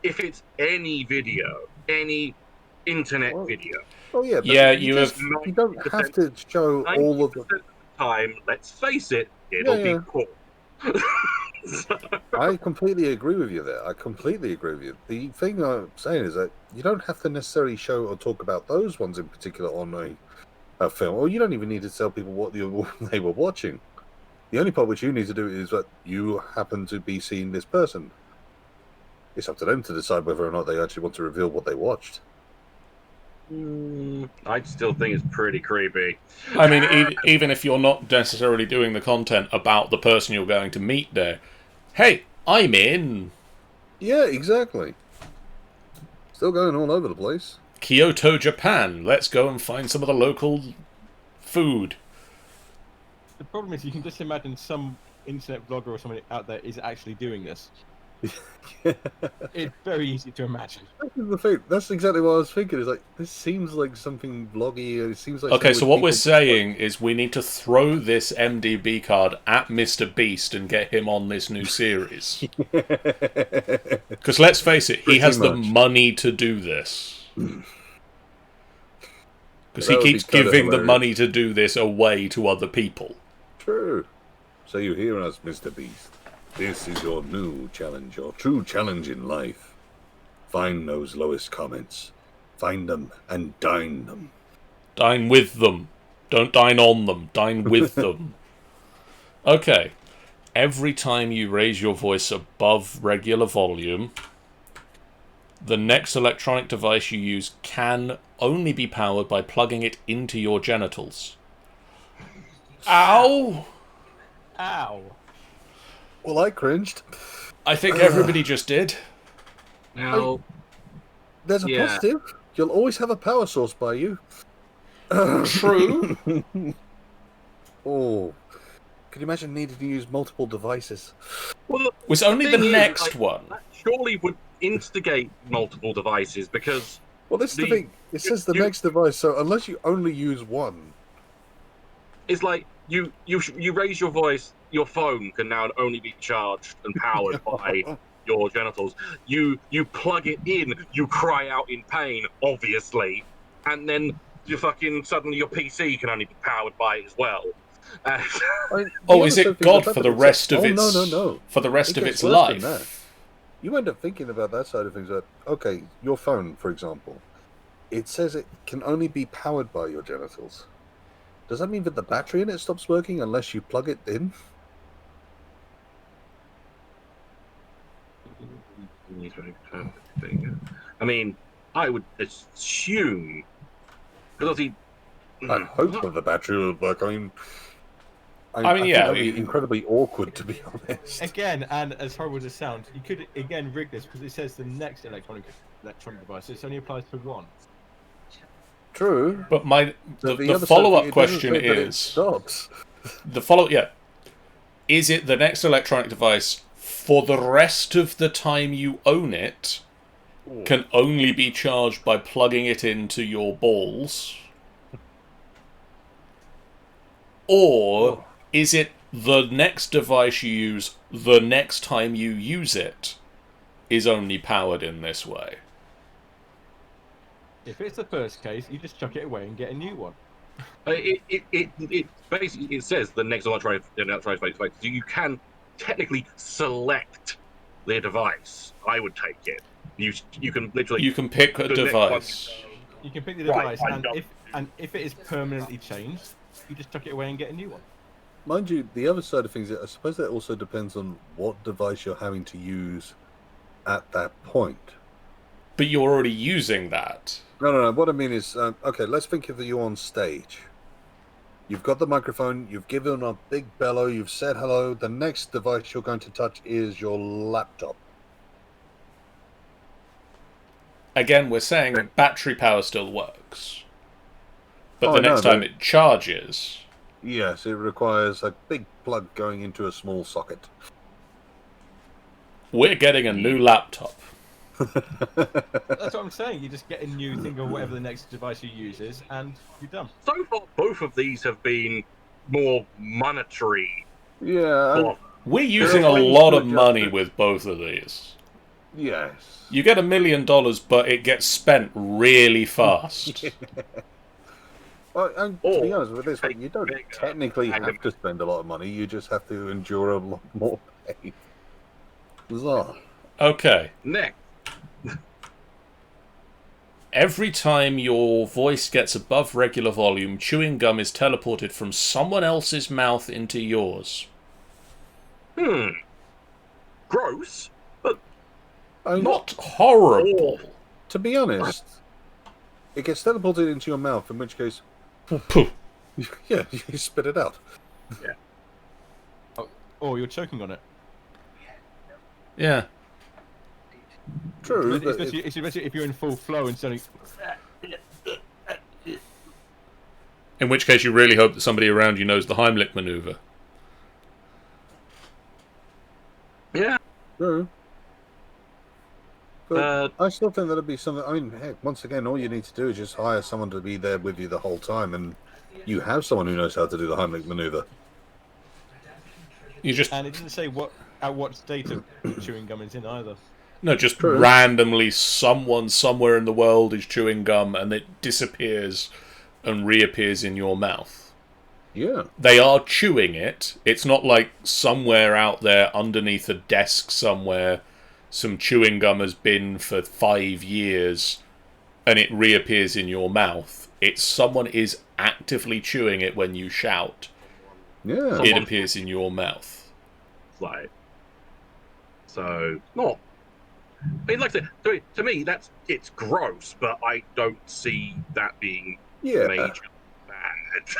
If it's any video, any internet video. Oh, yeah, but you don't have to show all of the time, let's face it, it'll be cool. I completely agree with you there. I completely agree with you. The thing I'm saying is that you don't have to necessarily show or talk about those ones in particular on a film, or you don't even need to tell people what they were watching. The only part which you need to do is that you happen to be seeing this person. It's up to them to decide whether or not they actually want to reveal what they watched. I still think it's pretty creepy. I mean, even if you're not necessarily doing the content about the person you're going to meet there, hey, I'm in. Yeah, exactly. Still going all over the place. Kyoto, Japan. Let's go and find some of the local food. The problem is, you can just imagine some internet blogger or somebody out there is actually doing this. It's very easy to imagine. That's the thing. That's exactly what I was thinking. It's like, this seems like something vloggy. It seems like Okay, so something what we're people- saying is we need to throw this MDB card at Mr. Beast and get him on this new series. Because let's face it, he Pretty has the much. money to do this. Because he That would be keeps kinda giving the hilarious. money to do this away to other people. True. So you hear us, Mr. Beast. This is your new challenge, your true challenge in life. Find those lowest comments. Find them and dine them. Dine with them. Don't dine on them. Dine with them. Okay. Every time you raise your voice above regular volume, the next electronic device you use can only be powered by plugging it into your genitals. Ow! Ow! Well, I cringed. I think everybody just did. Now, There's a Yeah. positive. You'll always have a power source by you. True. Oh. Could you imagine needing to use multiple devices? well, Was only the thing is, next like, one. that surely would instigate multiple devices because Well, this is the The- thing. It says the you- next device, so unless you only use one. it's like you raise your voice, your phone can now only be charged and powered by your genitals. You plug it in, you cry out in pain, obviously, and then you fucking suddenly your PC can only be powered by it as well. I mean, Oh, the is other it thing God is for that the it says- rest of oh, its no. for the rest It of gets its worse than life? You end up thinking about that side of things. That okay, your phone, for example, it says it can only be powered by your genitals. Does that mean that the battery in it stops working unless you plug it in? I mean, I would assume because obviously, I hope that the battery will work. I mean, I mean, think yeah, that'd be incredibly awkward, to be honest. Again, and as horrible as it sounds, you could again rig this because it says the next electronic device. It only applies to one. True. But But the other side, follow-up it doesn't question say that it is stops. is it the next electronic device for the rest of the time you own it can only be charged by plugging it into your balls? Or is it the next device you use the next time you use it is only powered in this way? If it's the first case, you just chuck it away and get a new one. it basically it says the next electronic device. So you can technically select the device. I would take it. You can literally You can pick a the next device. You can pick the Right, device, I and don't- if it is permanently changed, you just chuck it away and get a new one. Mind you, the other side of things, I suppose that also depends on what device you're having to use at that point. But you're already using that. No. What I mean is, okay, let's think of you on stage. You've got the microphone, you've given a big bellow, you've said hello. The next device you're going to touch is your laptop. Again, we're saying battery power still works. But Oh, the I know, next time but- it charges. Yes, it requires a big plug going into a small socket. We're getting a new laptop. That's what I'm saying. You just get a new thing or whatever the next device you use is, and you're done. so far both of these have been more monetary. Yeah, We're using a ways lot to of adjust money it. with both of these. yes. You get $1 million, but it gets spent really fast. Well, and to be Or honest with this one, you don't bigger technically and have to spend a lot of money. You just have to endure a lot more pain. Bizarre. Okay. Next, Every time your voice gets above regular volume, chewing gum is teleported from someone else's mouth into yours. gross, but I mean, Not horrible. to be honest, it gets teleported into your mouth, in which case, Pooh. yeah, you spit it out. Oh, you're choking on it. Yeah. True, but Especially if you're in full flow and suddenly. In which case, you really hope that somebody around you knows the Heimlich maneuver. Yeah. true. But Uh, I still think that'd be something. I mean, heck, once again, all you need to do is just hire someone to be there with you the whole time, and you have someone who knows how to do the Heimlich maneuver. You just And it doesn't say at what state of chewing gum it's in either. no, just True. randomly someone somewhere in the world is chewing gum and it disappears and reappears in your mouth. Yeah. They are chewing it. It's not like somewhere out there underneath a desk somewhere some chewing gum has been for 5 years and it reappears in your mouth. It's someone is actively chewing it when you shout. Yeah. It appears in your mouth. like, so not. I mean, like I said, to me, it's gross, but I don't see that being Yeah. major bad.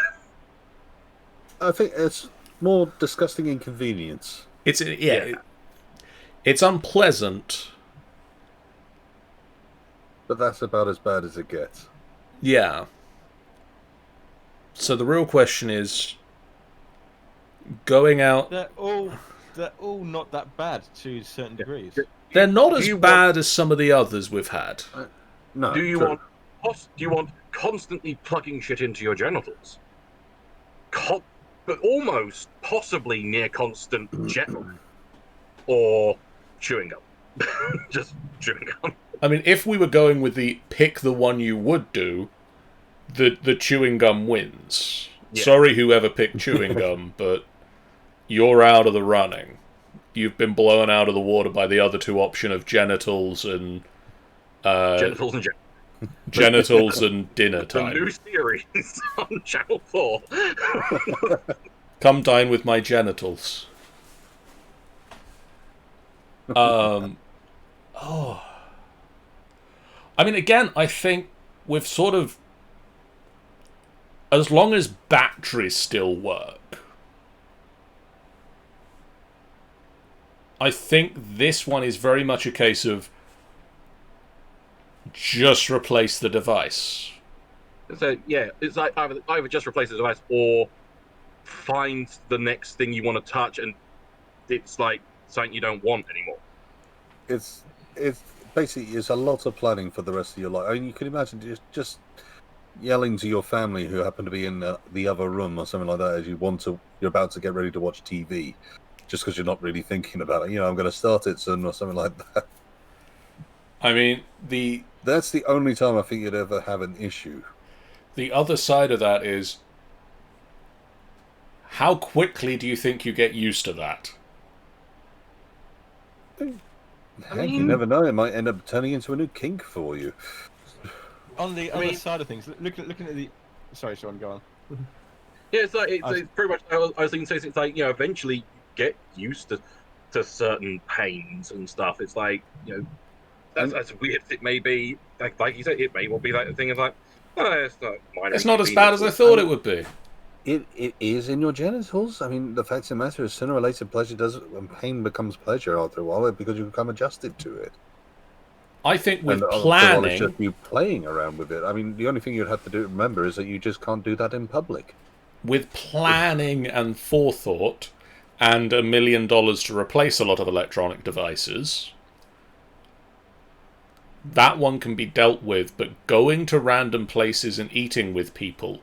I think it's more disgusting inconvenience. It's Yeah. It's unpleasant. But that's about as bad as it gets. Yeah. So the real question is going out. They're all not that bad to certain degrees. They're not Do as you bad as some of the others we've had. No. Do you true. want constantly plugging shit into your genitals? But almost possibly near constant jet lag or chewing gum. Just chewing gum. I mean, if we were going with the pick the one you would do, the chewing gum wins. Yeah. Sorry, whoever picked chewing gum, but you're out of the running. You've been blown out of the water by the other two option of genitals and Genitals and genitals and dinner the time. new series on Channel 4. Come dine with my genitals. Oh. I mean, again, I think we've sort of, as long as batteries still work, I think this one is very much a case of just replace the device. So yeah, it's like either just replace the device or find the next thing you want to touch, and it's like something you don't want anymore. It's basically it's a lot of planning for the rest of your life. I mean, you can imagine just yelling to your family who happen to be in the other room or something like that as you're about to get ready to watch TV, just because you're not really thinking about it. You know, I'm going to start it soon or something like that. I mean, That's the only time I think you'd ever have an issue. the other side of that is, how quickly do you think you get used to that? Heck, you never know. It might end up turning into a new kink for you. On the other side of things, looking at the. Sorry, Sean, go on. Yeah, it's like it's pretty much. I was thinking, so it's like, you know, eventually you get used to certain pains and stuff. It's like, you know, that's weird as it may be. Like you said, it may well be like the thing of like, oh, it's not minor. It's not as bad as I thought it would be. It is in your genitals. I mean, the fact of the matter is, sooner or later, pleasure does, and pain becomes pleasure after a while because you become adjusted to it. I think with And after a while, it's planning, just you playing around with it. I mean, the only thing you'd have to remember is that you just can't do that in public. with planning and forethought, and $1 million to replace a lot of electronic devices, that one can be dealt with. But going to random places and eating with people,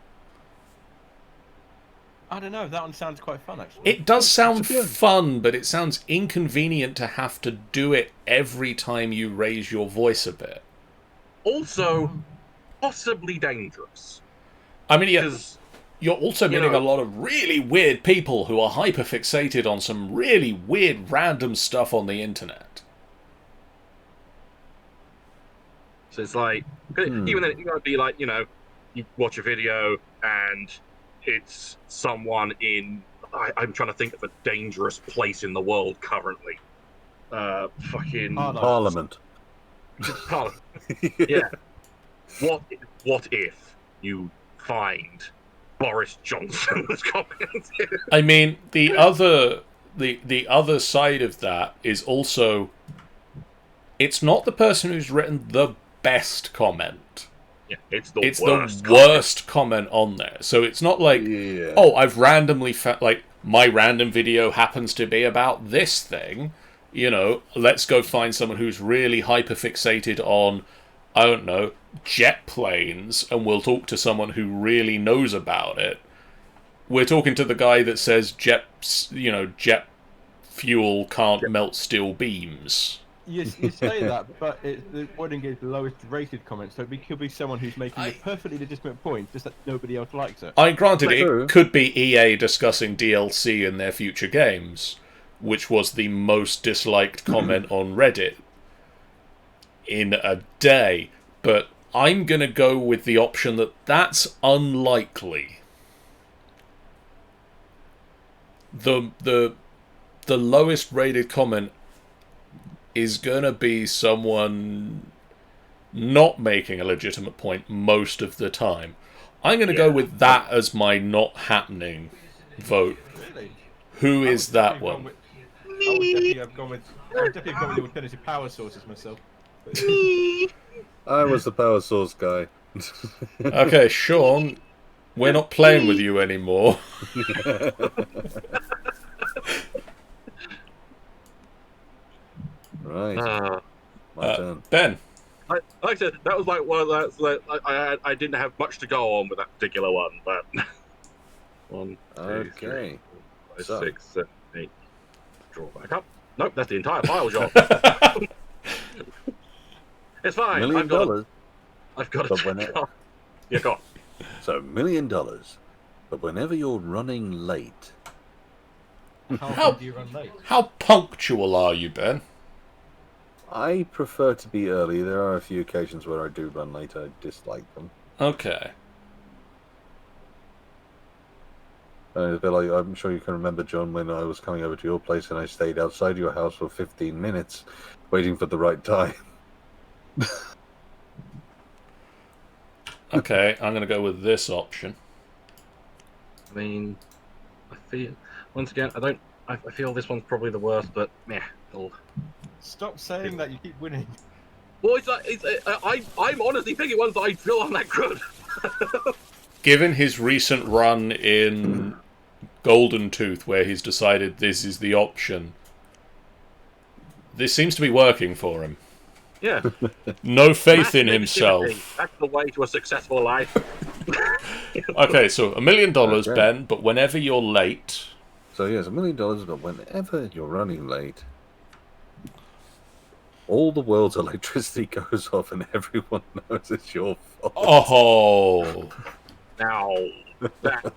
I don't know. That one sounds quite fun, actually. it does sound good. fun, but it sounds inconvenient to have to do it every time you raise your voice a bit. Also, possibly dangerous. I mean, yeah, Because you're also You meeting know- a lot of really weird people who are hyper-fixated on some really weird random stuff on the internet. so it's like, even then, it might be like, you know, you watch a video and it's someone in. I'm trying to think of a dangerous place in the world currently. fucking Oh, no. Parliament. Parliament. Yeah. What if you find Boris Johnson's comments? I mean, the other side of that is also, it's not the person who's written the best comment. Yeah, it's the It's worst. the worst comment on there. So it's not like, Yeah. oh, I've randomly like my random video happens to be about this thing. You know, let's go find someone who's really hyperfixated on, I don't know, jet planes, and we'll talk to someone who really knows about it. We're talking to the guy that says jet fuel can't melt steel beams. You say that, but the wording is the lowest rated comment, so it could be someone who's making a perfectly legitimate point, just that nobody else likes it. Granted, True. it could be EA discussing DLC in their future games, which was the most disliked comment on Reddit in a day. But I'm going to go with the option that that's unlikely. The lowest rated comment is going to be someone not making a legitimate point most of the time. I'm going to go with that as my not happening vote. Really? Who is that one? I would definitely have gone with the alternative power sources myself. I was the power source guy. Okay, Sean, we're not playing with you anymore. Right. My turn. Ben. Like I said, that was like one of those. Like, I didn't have much to go on with that particular one, but 1, 2, Okay. 3, 4, So. 5, 6, 7, 8. Draw back up. Nope, that's the entire pile job. It's fine. $1 million. I've got But to when take it- off. Yeah, go on. So $1 million. But whenever you're running late, How do you run late? How punctual are you, Ben? I prefer to be early. There are a few occasions where I do run late. I dislike them. Okay. It's a bit like, I'm sure you can remember, John, when I was coming over to your place and I stayed outside your house for 15 minutes waiting for the right time. Okay, I'm going to go with this option. I mean, I feel once again, I feel this one's probably the worst, but meh. Stop saying that. You keep winning. Well, I'm honestly picking ones that I feel aren't that good. Given his recent run in Golden Tooth, where he's decided this is the option, this seems to be working for him. Yeah. No faith in Mass himself. negativity. That's the way to a successful life. Okay, so $1 million, Okay. Ben, but whenever you're late... So yes, $1 million, but whenever you're running late, all the world's electricity goes off and everyone knows it's your fault. Oh! Now, that's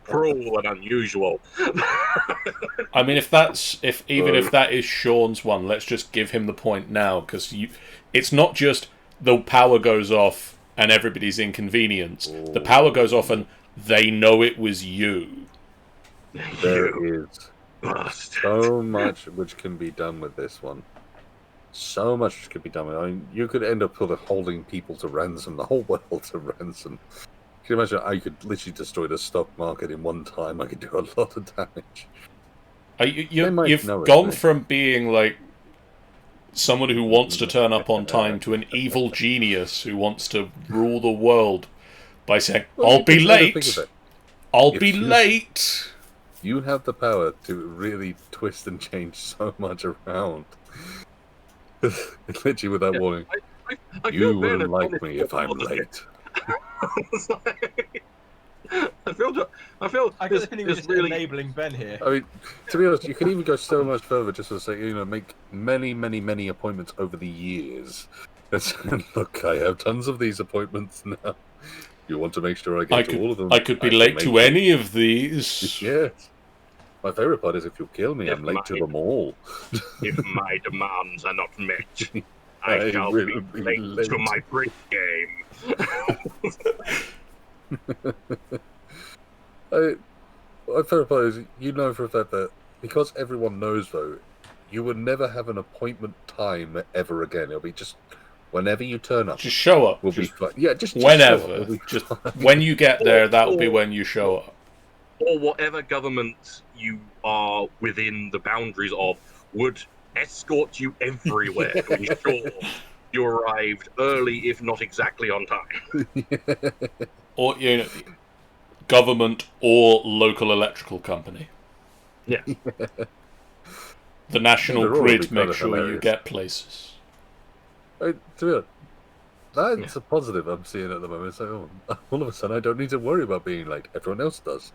cruel and unusual. I mean, if that is Sean's one, let's just give him the point now, because it's not just the power goes off and everybody's inconvenienced. The power goes off and they know it was you. There is Bastard. so much which can be done with this one. So much which can be done with it. I mean, you could end up sort of holding people to ransom, the whole world to ransom. Can you imagine? I could literally destroy the stock market in one time. I could do a lot of damage. They might You've know it, gone mate. from being like someone who wants to turn up on time to an evil genius who wants to rule the world by saying, Well, I'll you be can try to think late. of it. I'll If be you- late. You have the power to really twist and change so much around. Literally without warning. I You feel bad wouldn't at like honest me if I'm people. late. It's like- I feel I got this the feeling we're is just really. enabling Ben here. I mean, to be honest, you can even go so much further just to say, make many, many, many appointments over the years. And look, I have tons of these appointments now. You want to make sure I get to all of them. I could be can late make to them. any of these. Yes. My favourite part is if you kill me, If I'm late to my- them all. If my demands are not met, I I shall be will be late late. to my brick game. My favourite part is, for a fact that because everyone knows, though, you would never have an appointment time ever again. It'll be just whenever you turn up. Just show up. We'll be fine. Yeah, just whenever. show up. We'll be Just fine. when you get there, that'll be when you show up. Or whatever government you are within the boundaries of would escort you everywhere to ensure you arrived early, if not exactly on time. Or government or local electrical company. Yeah. The National They're all Grid kind makes of sure you hilarious. get places. To be honest, that's a positive I'm seeing at the moment. It's like, oh, all of a sudden I don't need to worry about being late. Everyone else does.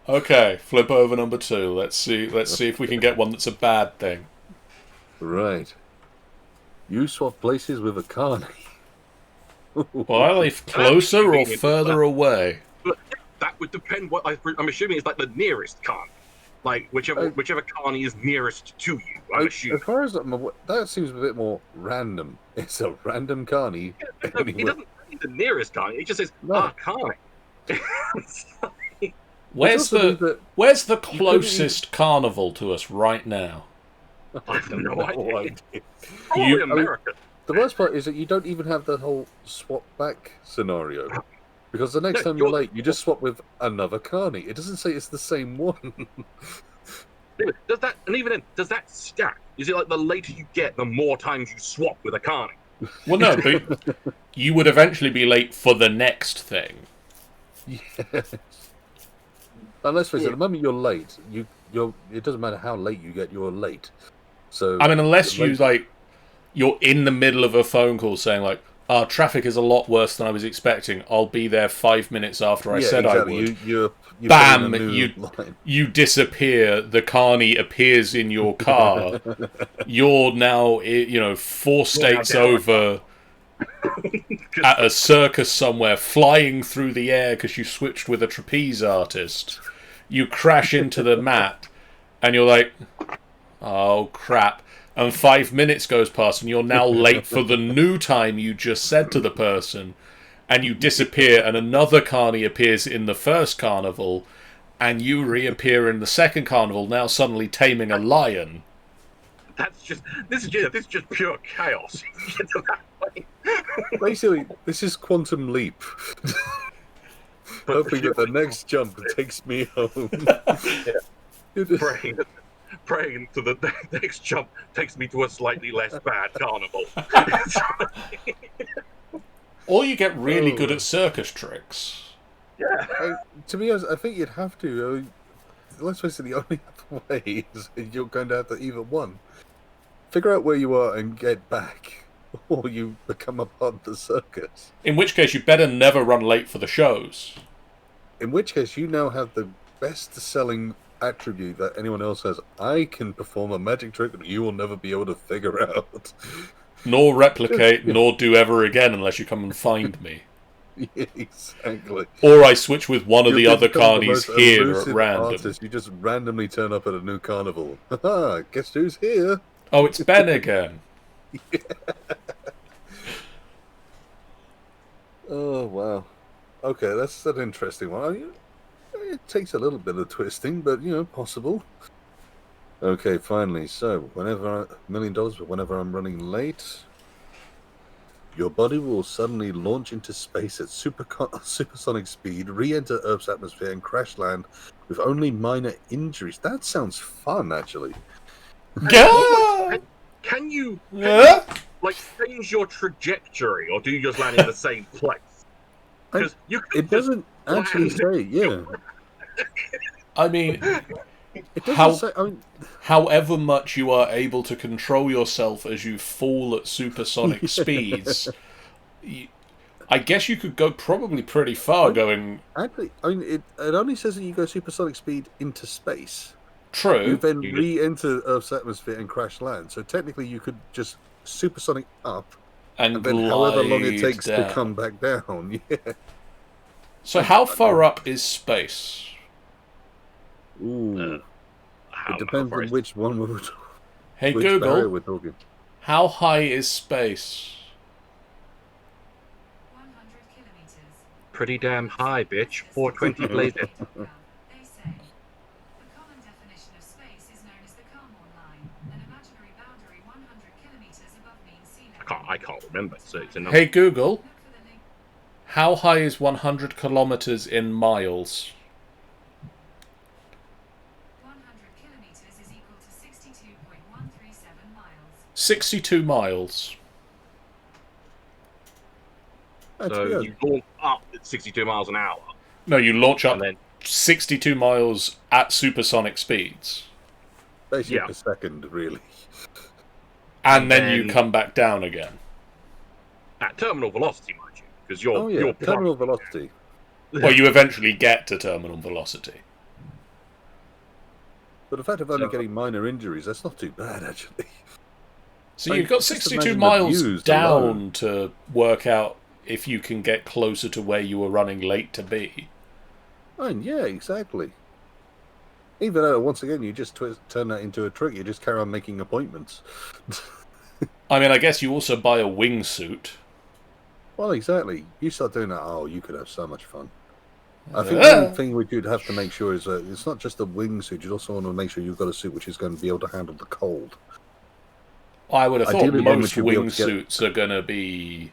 Okay, flip over number 2. Let's see if we can get one that's a bad thing. Right. You swap places with a carny. Well, I live closer or further away? But that would depend. What I'm assuming is like the nearest carny, like whichever carny is nearest to you. I'm assuming. As far as I'm aware, that seems a bit more random. It's a random carny. He doesn't say the nearest carny. He just says carny. Where's the closest carnival to us right now? I have no idea. You- America. The worst part is that you don't even have the whole swap back scenario. Because the next time you're late, you just swap with another carny. It doesn't say it's the same one. Does that, and even then, does that stack? Is it like the later you get, the more times you swap with a carny? Well, no, but you would eventually be late for the next thing. Yes. And let's face it, the moment you're late, it doesn't matter how late you get, you're late. So I mean, unless you're in the middle of a phone call saying like, traffic is a lot worse than I was expecting. I'll be there 5 minutes after I said I would. You're Bam! line. You disappear. The carny appears in your car. You're now, 4 states over at a circus somewhere, flying through the air because you switched with a trapeze artist. You crash into the mat, and you're like, oh crap. And 5 minutes goes past, and you're now late for the new time you just said to the person. And you disappear, and another carny appears in the first carnival, and you reappear in the second carnival, now suddenly taming a lion. This is just pure chaos. Basically, this is Quantum Leap. Hoping that the next jump takes me home. Praying to the next jump takes me to a slightly less bad carnival. Or you get really good at circus tricks. Yeah. To be honest, I think you'd have to. Let's face it, the only other way is you're going to have to either one, figure out where you are and get back, or you become a part of the circus. In which case, you better never run late for the shows. In which case, you now have the best-selling attribute that anyone else has. I can perform a magic trick that you will never be able to figure out. Nor replicate, nor do ever again unless you come and find me. Yeah, exactly. Or I switch with one of the other become the carnies most here at elusive random. artist. You just randomly turn up at a new carnival. Haha, guess who's here? Oh, it's Ben again. Oh, wow. Okay, that's an interesting one. I mean, it takes a little bit of twisting, but, possible. Okay, finally. So, $1 million, but whenever I'm running late, your body will suddenly launch into space at supersonic speed, re-enter Earth's atmosphere, and crash land with only minor injuries. That sounds fun, actually. Yeah! Can you Yeah? change your trajectory, or do you just land in the same place? Because It doesn't actually say, yeah. I mean, It doesn't say. I mean, however much you are able to control yourself as you fall at supersonic speeds, I guess you could go probably pretty far going... Actually, I mean, it only says that you go supersonic speed into space. True. You then re-enter Earth's atmosphere and crash land. So technically, you could just supersonic up, and then however long it glide takes down. to come back down. Yeah. So how far up is space? Ooh. It depends on which one we're talking. Hey Which barrier Google, we're talking. how high is space? 100 kilometers. Pretty damn high, bitch. 420 blazes. They say. The common definition can't remember. So it's a number. Hey Google, how high is 100 kilometers in miles? 100 kilometers is equal to 62.137 miles. 62 miles. That's So good. you launch up at 62 miles an hour, No, you launch up and then 62 miles at supersonic speeds. Basically Yeah. per second, really. And And then you then- come back down again. at terminal velocity, mind you, because you're Oh yeah, you're terminal plummeting. velocity. Well, you eventually get to terminal velocity. But the fact of only So- getting minor injuries, that's not too bad, actually. So Like, you've got just 62 imagine the miles views down alone. to work out if you can get closer to where you were running late to be. Yeah, exactly. Even though, once again, you just turn that into a trick. You just carry on making appointments. I mean, I guess you also buy a wingsuit. Well, exactly. You start doing that, oh, you could have so much fun. I think the only thing we would have to make sure is that it's not just a wingsuit. You also want to make sure you've got a suit which is going to be able to handle the cold. I would have thought Ideally, one most which you'll be able to get- wingsuits are going to be...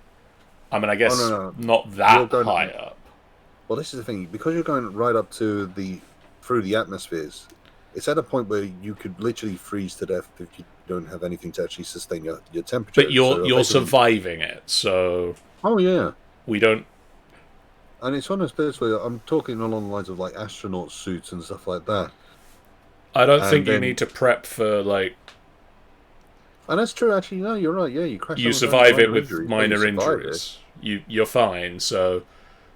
I mean, I guess no. not You're that going- high up. Well, this is the thing. Because you're going right up to through the atmospheres, it's at a point where you could literally freeze to death if you don't have anything to actually sustain your temperature. But you're basically- surviving it, so Oh, yeah. we don't... And it's one of those bits where I'm talking along the lines of like astronaut suits and stuff like that. I don't And think you then- need to prep for, like... And that's true, actually. No, you're right. Yeah, you crash. You someone's survive only it with injury, but minor you survive it. injuries. You're fine, so...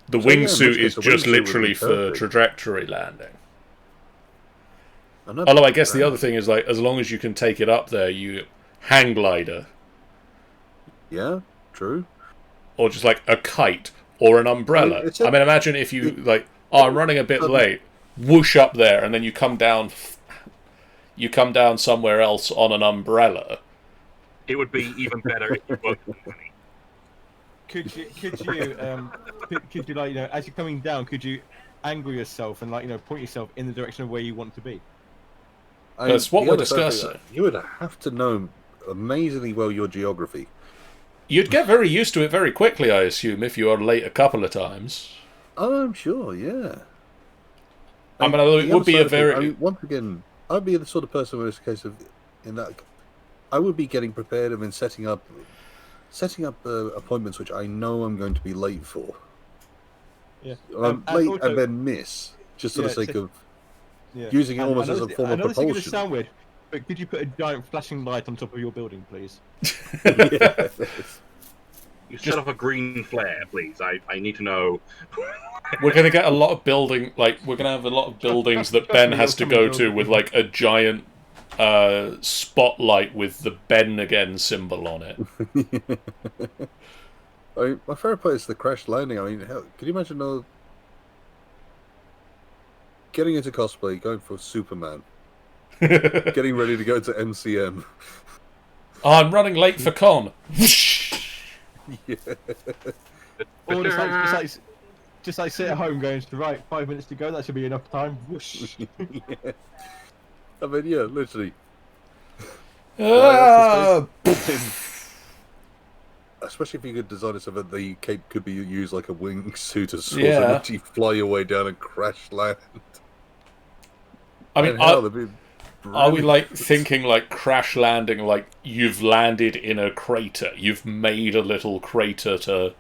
The So, yeah, in which wingsuit case is the just wingsuit would be literally for perfect. trajectory landing. And that- Although I guess the other thing is, like, as long as you can take it up there, you hang glider, Yeah, true. or just like a kite or an umbrella. It's I mean, imagine if you like, oh, I'm running a bit late, whoosh up there, and then you come down somewhere else on an umbrella. It would be even better if you worked with money. Could you like, as you're coming down, could you angle yourself and point yourself in the direction of where you want to be? That's what the we're other side of it, discussing. You would have to know amazingly well your geography. You'd get very used to it very quickly, I assume, if you are late a couple of times. Oh, I'm sure, yeah. I mean, it the would be other a side of it, very... once again, I'd be the sort of person where it's a case of, in that, I would be getting prepared and then setting up appointments which I know I'm going to be late for. Yeah. I'm And late also- and then miss, just for the Yeah, sake of Yeah. using it And almost I as know a this- form I of know this is going to propulsion. sound weird, but could you put a giant flashing light on top of your building, please? Yeah. You set off a green flare, please. I need to know. We're going to get a lot of we're going to have a lot of buildings that trust Ben me, has to you'll go come to and with, build like, a giant spotlight with the Ben Again symbol on it. My favorite part is the crash landing. I mean, hell, can you imagine getting into cosplay, going for Superman, getting ready to go to MCM? Oh, I'm running late for con. Yeah. Or just like sit at home going, right, 5 minutes to go, that should be enough time. Whoosh. Yeah. I mean, yeah, literally. Ah! Especially if you could design it so that the cape could be used like a wingsuit as well, Yeah. so literally fly your way down and crash land. I mean, And hell, that'd be are we brilliant. like thinking like crash landing, like you've landed in a crater, you've made a little crater to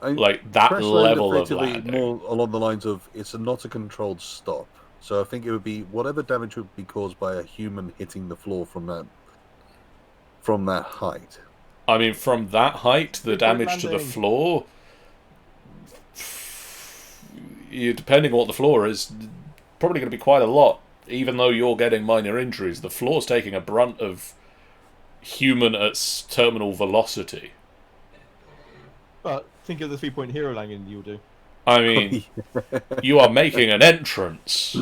like that crash land level of effectively landing? more along the lines of it's not a controlled stop. So I think it would be whatever damage would be caused by a human hitting the floor from that height. I mean, from that height, the Good damage to the landing. floor, depending on what the floor is, probably going to be quite a lot. Even though you're getting minor injuries, the floor's taking a brunt of human at terminal velocity. But think of the 3-point hero landing you'll do. I mean, you are making an entrance.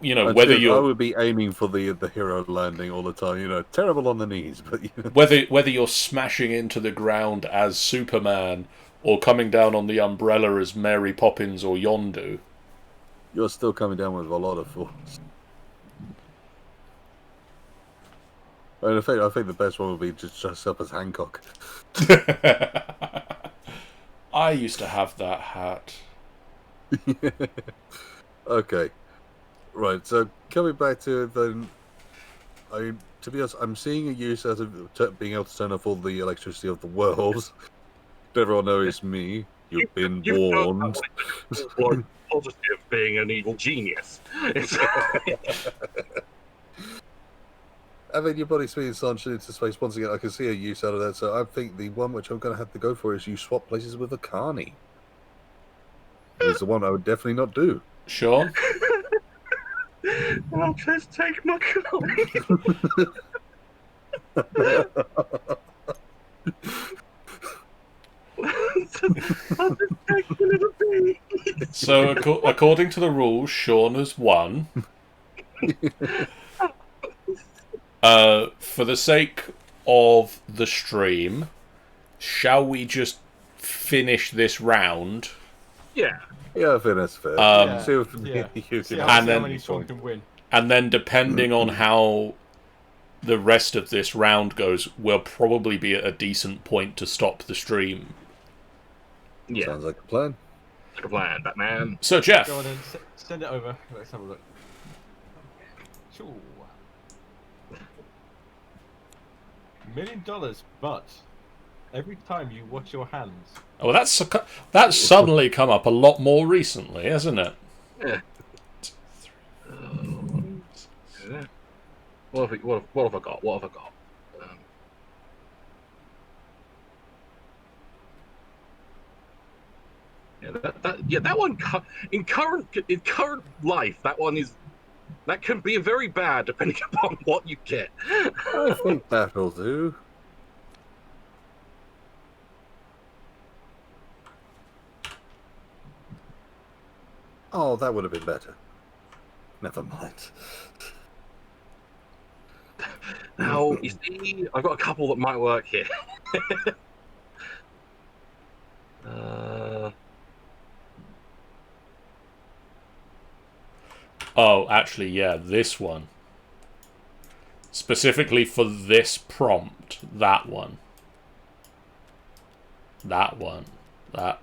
You know, And whether I you're would be aiming for the hero landing all the time. You know, terrible on the knees, but you know. whether you're smashing into the ground as Superman or coming down on the umbrella as Mary Poppins or Yondu. You're still coming down with a lot of force. And I think the best one would be just dress up as Hancock. I used to have that hat. Okay, right. So coming back to then, to be honest, I'm seeing a use out of being able to turn off all the electricity of the world. Everyone knows it's me. You've been You've shown warned. that full-blown positive being an evil genius. I mean, your body's being launched into space once again. I can see a use out of that. So I think the one which I'm going to have to go for is you swap places with a carny. It's the one I would definitely not do. Sean? I'll just take my coin. I'll just take a little bit. So, according to the rules, Sean has won. For the sake of the stream, shall we just finish this round? Yeah. Yeah, I think that's fair. Yeah. See if Yeah. you See can how, And see how then- many Sean can win. And then, depending on how the rest of this round goes, we'll probably be at a decent point to stop the stream. Yeah. Sounds like a plan. Like a plan, Batman. So, Jeff. Go on and send it over. Let's have a look. Sure. $1 million, but every time you wash your hands. Oh, that's suddenly come up a lot more recently, hasn't it? Yeah. What have I got? What have I got? That one in current life, that can be very bad depending upon what you get. I think that'll do. Oh, that would have been better. Never mind. Now, you see, I've got a couple that might work here. Oh, actually, yeah, this one. Specifically for this prompt, that one. That one. That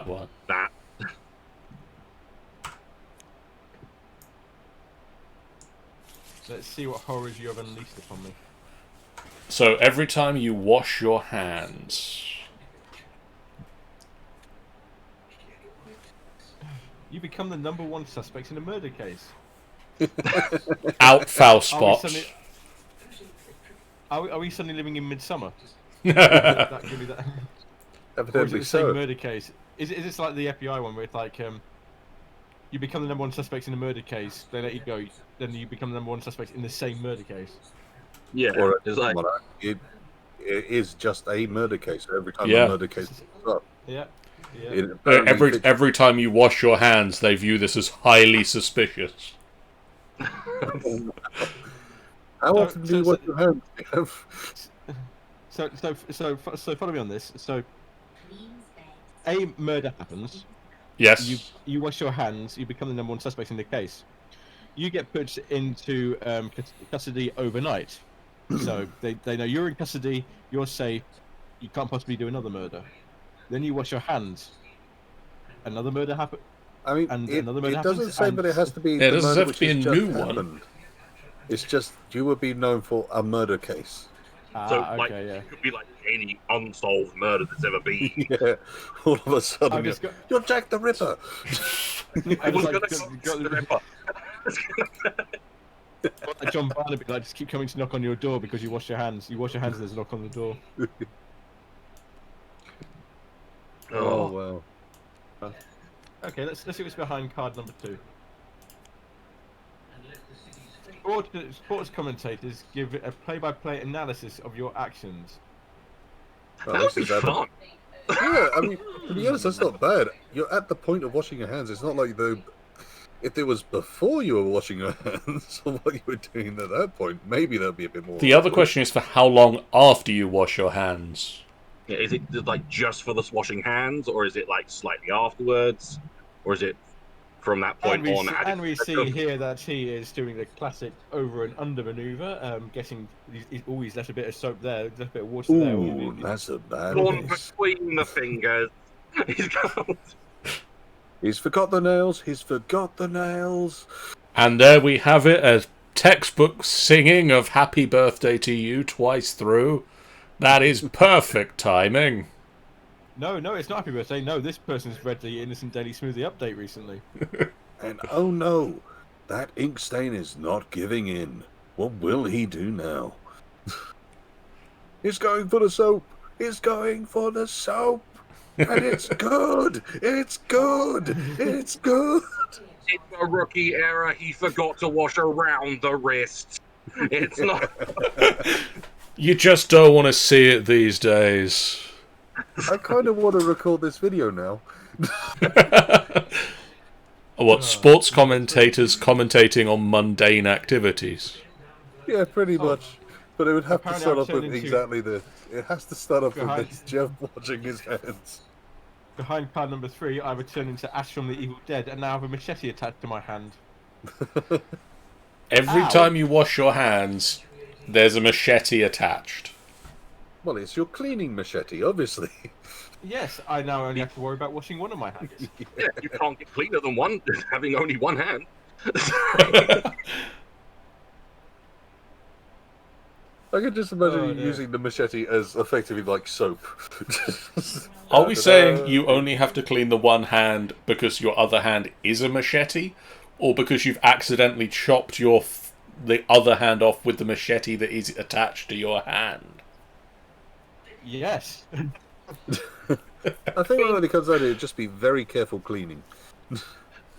one. That. Let's see what horrors you have unleashed upon me. So every time you wash your hands, You become the #1 suspect in a murder case. out foul Are we spot. suddenly, are we suddenly living in Midsummer? That give me that. Or is it Evidently the same so. murder case? Is it like the FBI one where it's like you become the #1 suspect in a murder case, they let you go, then you become the #1 suspect in the same murder case? Yeah. Or It's like, it is just a murder case. Every time Yeah. a murder case comes up, Yeah. Yeah. it apparently fits- Every time you wash your hands, they view this as highly suspicious. How often do you wash your hands? So follow me on this. So a murder happens. Yes. You wash your hands. You become the #1 suspect in the case. You get put into custody overnight. So they know you're in custody. You're safe. You can't possibly do another murder. Then you wash your hands. Another murder happens. I mean, And it another murder doesn't happens, say, and- but it has to be. Yeah, it the doesn't murder have to which be a has just new one. happened. It's just you would be known for a murder case. so, Okay, like, yeah. it could be like any unsolved murder that's ever been. Yeah, all of a sudden I've just got- you're Jack the Ripper. I was like, gonna got- say got- the Ripper. Like John Barnaby, like just keep coming to knock on your door because you wash your hands. You wash your hands and there's a knock on the door. Oh wow. Okay, let's see what's behind card #2. Sports commentators give a play-by-play analysis of your actions. Well, That this would be is fun. Yeah, I mean, to be honest, that's not bad. You're at the point of washing your hands. It's not like if it was before you were washing your hands or what you were doing at that point, maybe that'd be a bit more. The other question is for how long after you wash your hands. Yeah, is it like just for the washing hands, or is it like slightly afterwards, or is it from that point on. And we see here that he is doing the classic over and under maneuver, guessing he's always left a bit of soap there, left a bit of water there. Ooh, that's a bad Gone miss. between the fingers. He's gone. He's forgot the nails. He's forgot the nails. And there we have it, a textbook singing of Happy Birthday to You twice through. That is perfect timing. No, it's not happy birthday. No, this person's read the Innocent Daily Smoothie update recently. And oh no, that ink stain is not giving in. What will he do now? He's going for the soap. He's going for the soap. And it's good. It's good. It's good. It's a rookie error. He forgot to wash around the wrist. It's not. You just don't want to see it these days. I kind of want to record this video now. What, sports commentators commentating on mundane activities? Yeah, pretty much. But it would have to Apparently start I've off with turned into- exactly this. It has to start off with Behind- this Jeff watching his hands. Behind plan number 3, I returned into Ash from the Evil Dead and now have a machete attached to my hand. Every Ow. time you wash your hands, there's a machete attached. Well, it's your cleaning machete, obviously. Yes, I now only have to worry about washing one of my hands. Yeah, you can't get cleaner than one having only one hand. I could just imagine Oh, you dear. using the machete as effectively like soap. Are we saying you only have to clean the one hand because your other hand is a machete? Or because you've accidentally chopped the other hand off with the machete that is attached to your hand? Yes. I think when it comes down to it, just be very careful cleaning.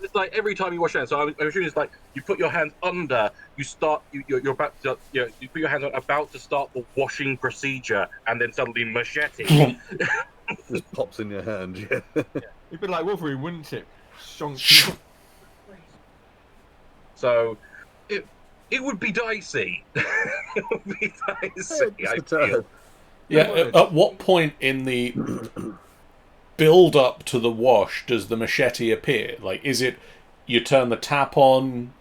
It's like every time you wash your hands. So I'm assuming it's like you put your hands under, you're about to, you put your hands on about to start the washing procedure, and then suddenly machete. Just pops in your hand, yeah. It'd be like Wolverine, wouldn't it? Shonk. So it would be dicey. It would be dicey. I Just a feel. tad. Yeah, at what point in the build up to the wash does the machete appear? Like, is it you turn the tap on,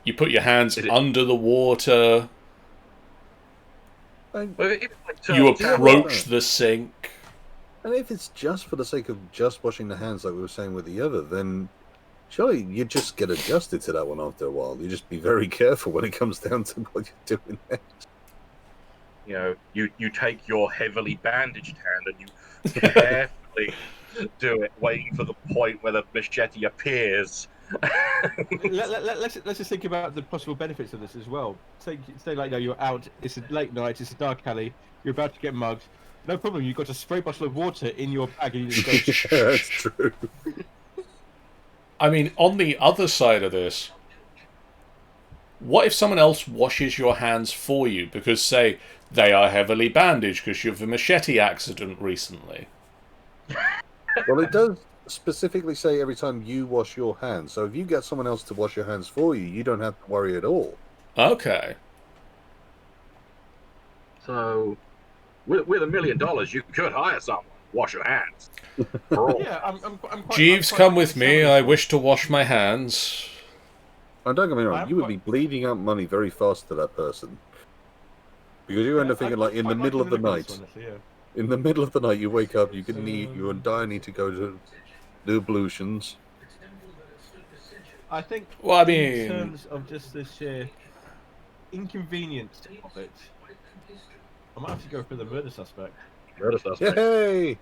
you put your hands Is it- under the water, And, Well, if it's like you turtle- approach the sink? and if it's just for the sake of just washing the hands, like we were saying with the other, then surely you just get adjusted to that one after a while. You just be very careful when it comes down to what you're doing next. You know, you take your heavily bandaged hand and you carefully do it, waiting for the point where the machete appears. Let's just think about the possible benefits of this as well. Say like, no, you're out. It's a late night. It's a dark alley. You're about to get mugged. No problem. You've got a spray bottle of water in your bag, and you just go. Yeah, that's true. I mean, on the other side of this, what if someone else washes your hands for you because, say, they are heavily bandaged because you have a machete accident recently? Well, it does specifically say every time you wash your hands. So if you get someone else to wash your hands for you, you don't have to worry at all. Okay. So, with $1 million, you could hire someone to wash your hands. For all. Yeah, I'm quite, Jeeves, I'm quite come with me. I wish to wash my hands. And don't get me wrong, I'm you would quite- be bleeding out money very fast to that person. Because you end up thinking, like, in the middle of the night, in the middle of the night, you wake up, you in dire need to go to do ablutions. I think. Well, I in mean- terms of just the sheer inconvenience of it, I might have to go for the murder suspect. Murder suspect. Yay!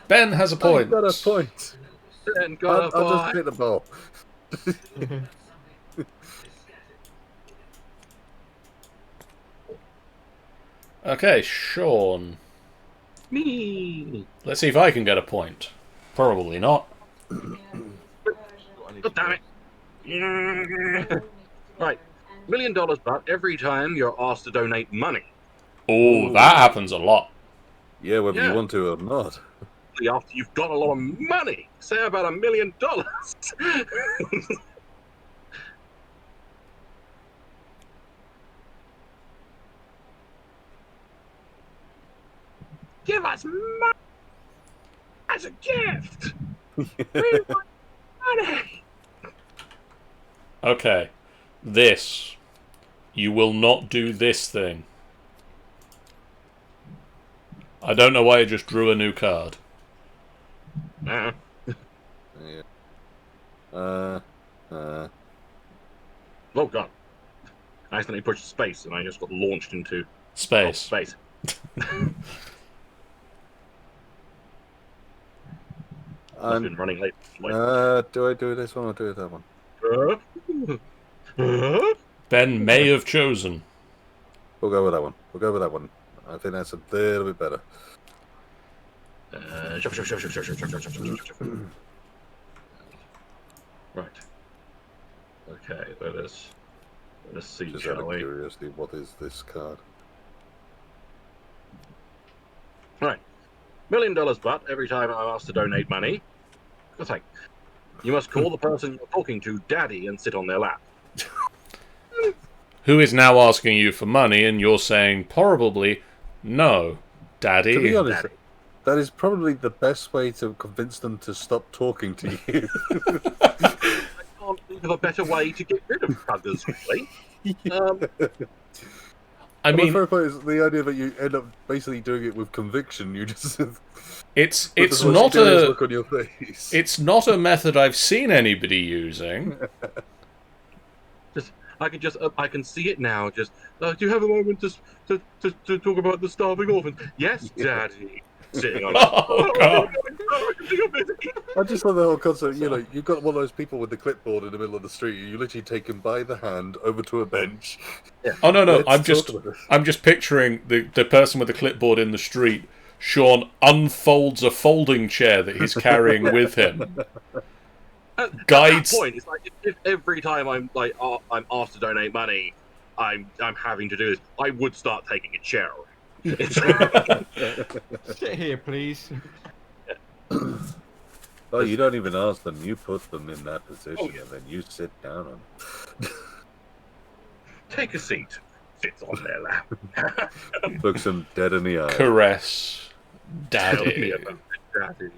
Ben has a point. I've got a point. Then got a I'll just fight. hit the ball. Okay, Sean. Me. Let's see if I can get a point. Probably not. God damn it. Right. $1 million, but every time you're asked to donate money, Oh, that happens a lot. Yeah, whether Yeah. you want to or not. after you've got a lot of money, say about $1 million. Give us money as a gift. We want money. Okay. This. You will not do this thing. I don't know why I just drew a new card. Uh, Yeah. oh god. I accidentally pushed space and I just got launched into Space. space. I've been running late. Do I do this one or do that one? Ben may have chosen. We'll go with that one. We'll go with that one. I think that's a little bit better. Right. Okay, let's see, Just out shall of we? curiosity, what is this card? Right. $1 million but every time I'm asked to donate money. Good thing. You must call the person you're talking to Daddy and sit on their lap. Who is now asking you for money, and you're saying probably no, Daddy. To be honest, Daddy. that is probably the best way to convince them to stop talking to you. I can't think of a better way to get rid of buggers, really. I mean, the fair part is the idea that you end up basically doing it with conviction. You just it's with the not mysterious a look on your face. it's not a method I've seen anybody using. I can see it now. Just, do you have a moment to talk about the starving orphans? Yes, Daddy. Sitting on. Oh God! I just love the whole concept. You know, you've got one of those people with the clipboard in the middle of the street. You literally take him by the hand over to a bench. Yeah. Oh no! Let's I'm just picturing the person with the clipboard in the street. Sean unfolds a folding chair that he's carrying with him. Guides. At that point, it's like if every time I'm asked to donate money, I'm having to do this. I would start taking a chair. Sit here, please. Oh, you don't even ask them. You put them in that position, Oh, yeah. and then you sit down on them. Take a seat. Sits on their lap. Looks them dead in the eye. Caress. Tell me Daddy. about it, Daddy.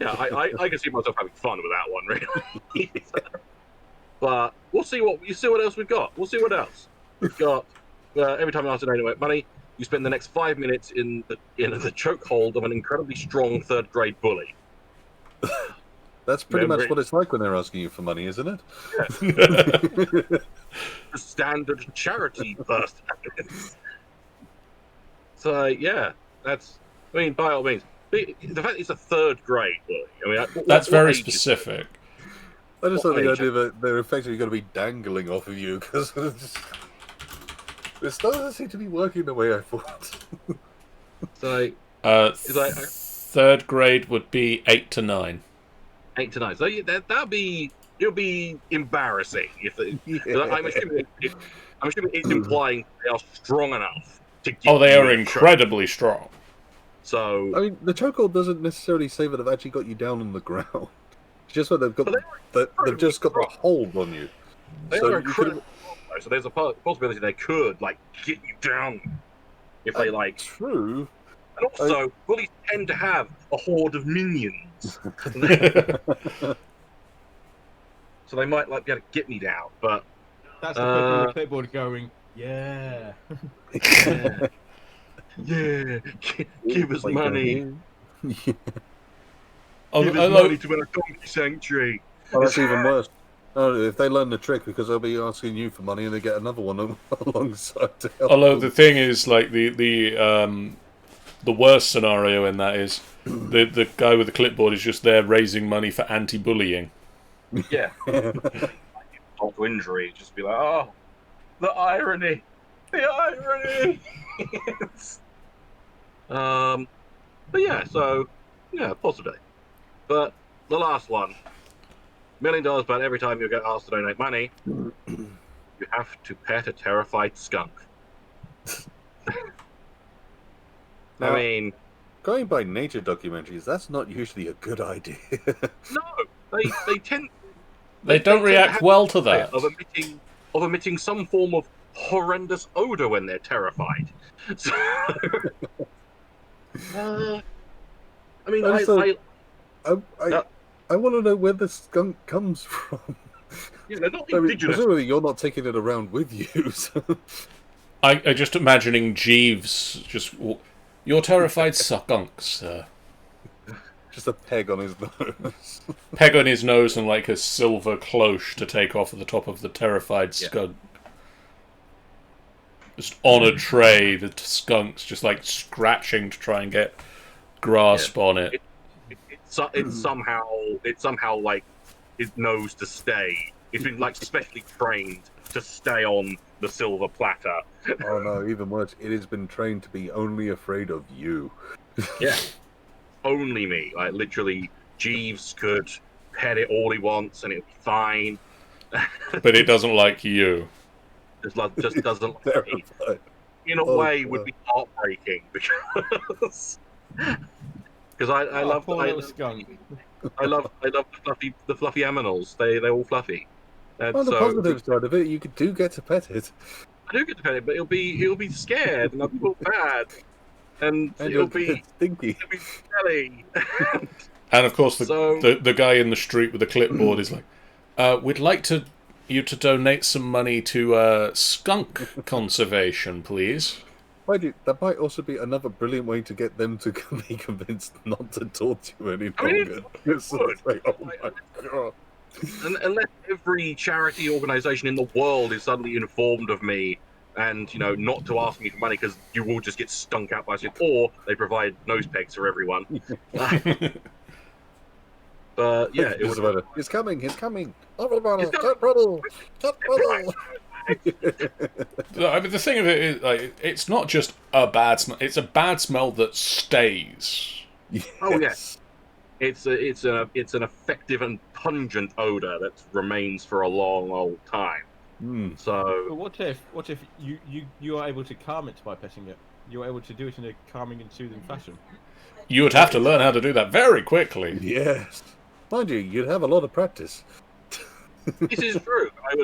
Yeah, I can see myself having fun with that one, really. But we'll see what else we've got. We'll see what else we've got. Every time I ask to donate money, you spend the next 5 minutes in the chokehold of an incredibly strong third-grade bully. That's pretty Remember much it. what it's like when they're asking you for money, isn't it? The standard charity burst. So yeah, that's. I mean, by all means, the fact it's a third-grade bully. I mean, That's what very age is it? specific. I just What like the age? idea that they're effectively going to be dangling off of you because this doesn't seem to be working the way I thought. So It's like- third grade would be 8 to 9. 8 to 9. So it'll be embarrassing if I'm assuming it's implying they are strong enough to get Oh, they you are in the choke. incredibly strong. So I mean, the chokehold doesn't necessarily say that they've actually got you down on the ground. It's just that they've got they've just got the hold on you. they So are you incredibly strong, though. So there's a possibility they could get you down if they True. And also, bullies tend to have a horde of minions, so they might be able to get me down. But That's the person on the clipboard going, yeah. yeah, give us money. Give us Although, money to win a donkey sanctuary. Oh, that's even worse. Oh, if they learn the trick, because they'll be asking you for money and they get another one alongside to help although them. the thing is, like the worst scenario in that is the guy with the clipboard is just there raising money for anti-bullying. Yeah. Not to injury, just be like, oh, the irony. The irony. But yeah, so, yeah, possibly. But the last one, $1 million, but every time you get asked to donate money, you have to pet a terrified skunk. Now, I mean, going by nature documentaries, that's not usually a good idea. no, they tend. They don't tend to react have well to a habit that. of emitting some form of horrendous odor when they're terrified. So, I mean, Also, I I want to know where the skunk comes from. Yeah, they're not I mean, indigenous. presumably you're not taking it around with you. So. I just imagining Jeeves just. You're terrified skunks, sir. Just a peg on his nose. Peg on his nose and like a silver cloche to take off at the top of the terrified skunk. Just on a tray, the skunk's just like scratching to try and get grasp on it. It's somehow like it knows to stay. It's been like specially trained to stay on the silver platter. Oh no, even worse, it has been trained to be only afraid of you. Yeah. Only me. Like literally, Jeeves could pet it all he wants and it'd be fine. But it doesn't like you. Just doesn't like me. In a way, would be heartbreaking because I love poor little skunk. I love the fluffy aminals. They're all fluffy. And On the so, positive side of it, you do get to pet it. I do get to pet it, but it'll be scared and I'll feel bad, and it'll be stinky. it'll be smelly. And of course, So- the guy in the street with the clipboard is like, "We'd like you to donate some money to skunk conservation, please." Mind you, that might also be another brilliant way to get them to be convinced not to talk to you any I mean, longer. It's like, oh my god. Unless every charity organization in the world is suddenly informed of me and not to ask me for money because you will just get stunk out by shit, or they provide nose pegs for everyone. But yeah, it It's would. about He's coming, he's coming. Everybody, He's coming. cat puddle, cat puddle. I mean, the thing of it is, like, it's not just a bad smell; it's a bad smell that stays. Oh yes, it's an effective and pungent odor that remains for a long old time. Mm. So But what if you are able to calm it by petting it? You're able to do it in a calming and soothing fashion. You would have to learn how to do that very quickly. Yes. Mind you, you'd have a lot of practice. this is true. I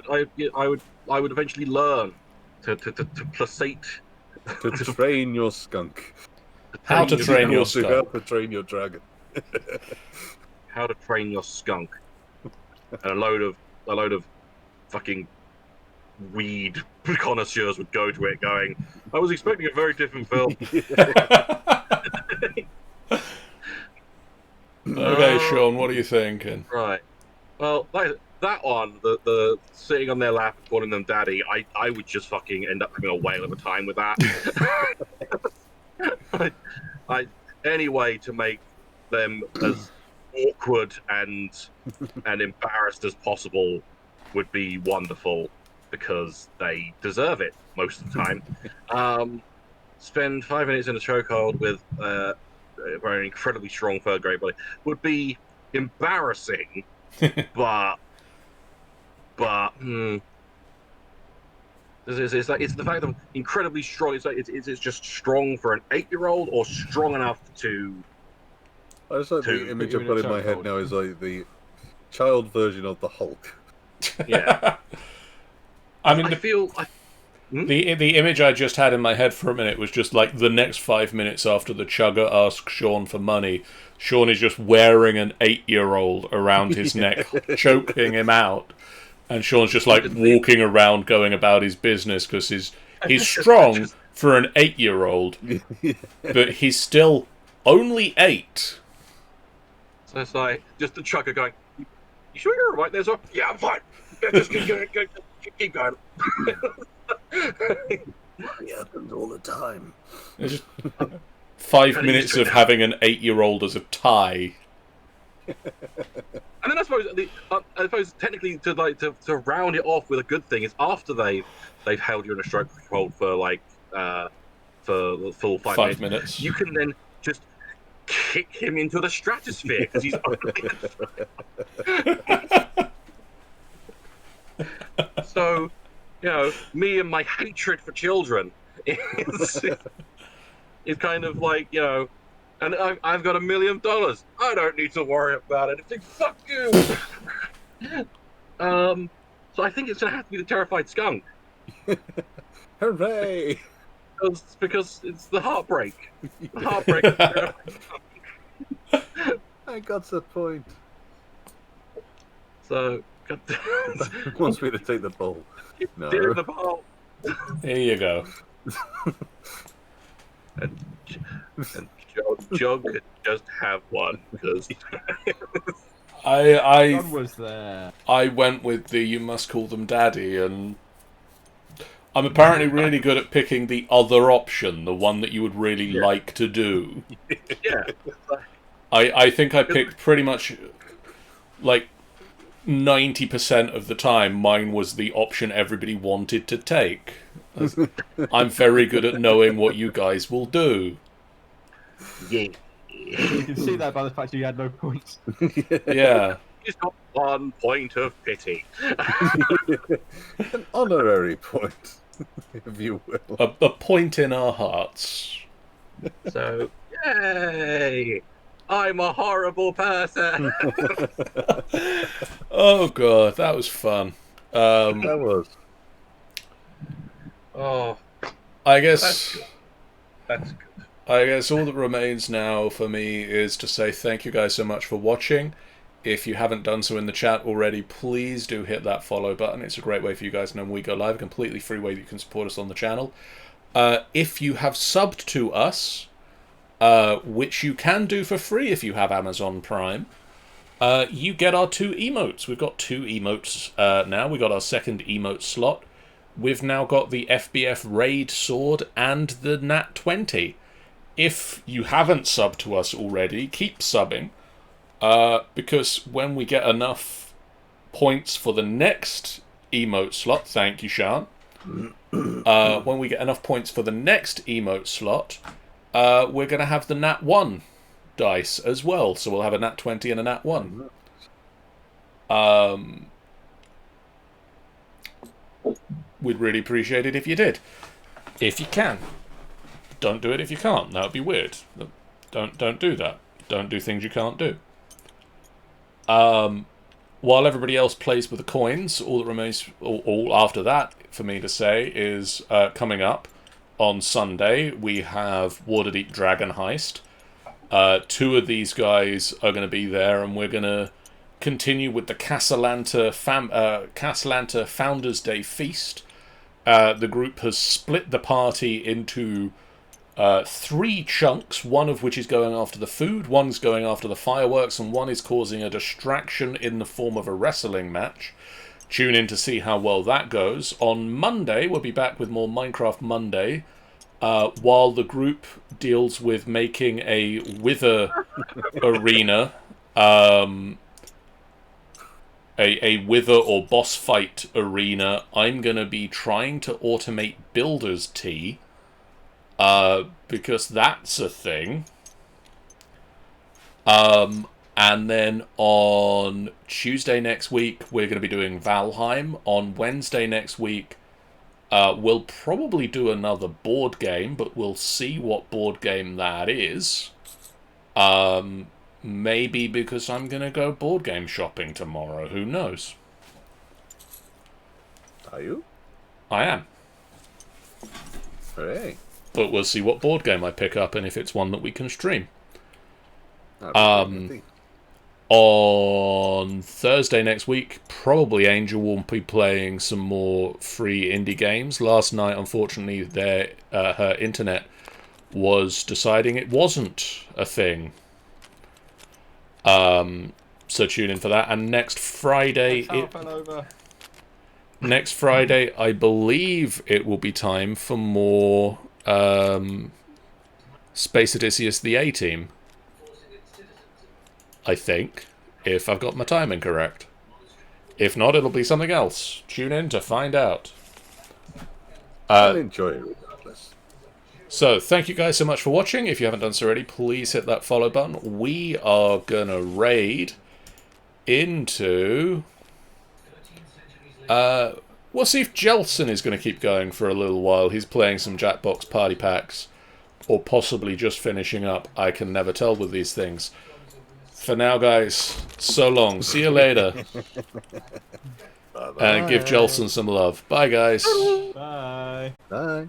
would eventually learn to placate. To train your skunk. How to train your To skunk. help to train your dragon. How to train your skunk, and a load of fucking weed connoisseurs would go to it, going, "I was expecting a very different film." Okay, Sean, what are you thinking? Right. Well, that one, the sitting on their lap and calling them daddy, I would just fucking end up having a whale of a time with that. Any way to make them as awkward and embarrassed as possible would be wonderful, because they deserve it most of the time. Spend 5 minutes in a chokehold with a very incredibly strong third grade body would be embarrassing, but it's the fact that incredibly strong. It's just strong for an 8-year-old, or strong enough to. I just like the image I've got in my head now is like the child version of the Hulk. Yeah. I mean, I feel. the image I just had in my head for a minute was just like the next 5 minutes after the chugger asks Sean for money, Sean is just wearing an 8-year-old around his neck, choking him out, and Sean's just like walking around going about his business because he's strong for an 8-year-old, but he's still only 8. So it's like just the chugger going, "You sure you're all right there, sir?" "Yeah, I'm fine. Yeah, just keep going." It happens all the time. It's just 5 minutes of having an 8-year-old as a tie. And then I suppose technically to round it off with a good thing is after they've held you in a stroke hold for like for the full 5 minutes. You can then just kick him into the stratosphere because he's so me and my hatred for children is kind of like and I've got $1 million. I don't need to worry about it. It's like, fuck you. So I think it's gonna have to be the terrified skunk. Hooray! Because it's the heartbreak. The heartbreak. I got the point. So God He wants me to take the ball. No. Steer the ball. Here you go. And John could just have one because John was there. I went with the you must call them daddy, and I'm apparently really good at picking the other option, the one that you would really like to do. yeah, I think I picked pretty much like 90% of the time mine was the option everybody wanted to take. I'm very good at knowing what you guys will do. yeah. You can see that by the fact you had no points. Yeah. He's got 1 point of pity. An honorary point, if you will. A point in our hearts. So, yay! I'm a horrible person. Oh god, that was fun. That was. Oh, I guess that's good. I guess all that remains now for me is to say thank you guys so much for watching. If you haven't done so in the chat already, please do hit that follow button. It's a great way for you guys to know when we go live. A completely free way that you can support us on the channel. If you have subbed to us, which you can do for free if you have Amazon Prime, you get our 2 emotes. We've got 2 emotes now. We've got our second emote slot. We've now got the FBF Raid Sword and the Nat 20. If you haven't subbed to us already, keep subbing. Because when we get enough points for the next emote slot, thank you, Sean. When we get enough points for the next emote slot, we're going to have the Nat 1 dice as well. So we'll have a Nat 20 and a Nat 1. We'd really appreciate it if you did. If you can. Don't do it if you can't. That would be weird. Don't do that. Don't do things you can't do. While everybody else plays with the coins, all that remains, all after that for me to say is coming up on Sunday we have Waterdeep Dragon Heist. 2 of these guys are going to be there, and we're going to continue with the Castellanta Founders Day Feast. The group has split the party into 3 chunks, one of which is going after the food, one's going after the fireworks, and one is causing a distraction in the form of a wrestling match. Tune in to see how well that goes. On Monday, we'll be back with more Minecraft Monday, while the group deals with making a Wither arena, a Wither or boss fight arena. I'm going to be trying to automate Builder's Tea, because that's a thing. And then on Tuesday next week, we're going to be doing Valheim. On Wednesday next week, we'll probably do another board game, but we'll see what board game that is. Maybe because I'm going to go board game shopping tomorrow. Who knows? Are you? I am. Hooray. But we'll see what board game I pick up and if it's one that we can stream. That'd On Thursday next week, probably Angel will be playing some more free indie games. Last night, unfortunately, her internet was deciding it wasn't a thing. So tune in for that. And next Friday, next Friday, I believe it will be time for more Space Odysseus the A-Team. I think, if I've got my timing correct. If not, it'll be something else. Tune in to find out. I'll enjoy it regardless. So, thank you guys so much for watching. If you haven't done so already, please hit that follow button. We are gonna raid into... we'll see if Jelson is going to keep going for a little while. He's playing some Jackbox Party Packs, or possibly just finishing up. I can never tell with these things. For now, guys, so long. See you later. Bye-bye. And give Jelson some love. Bye, guys. Bye. Bye.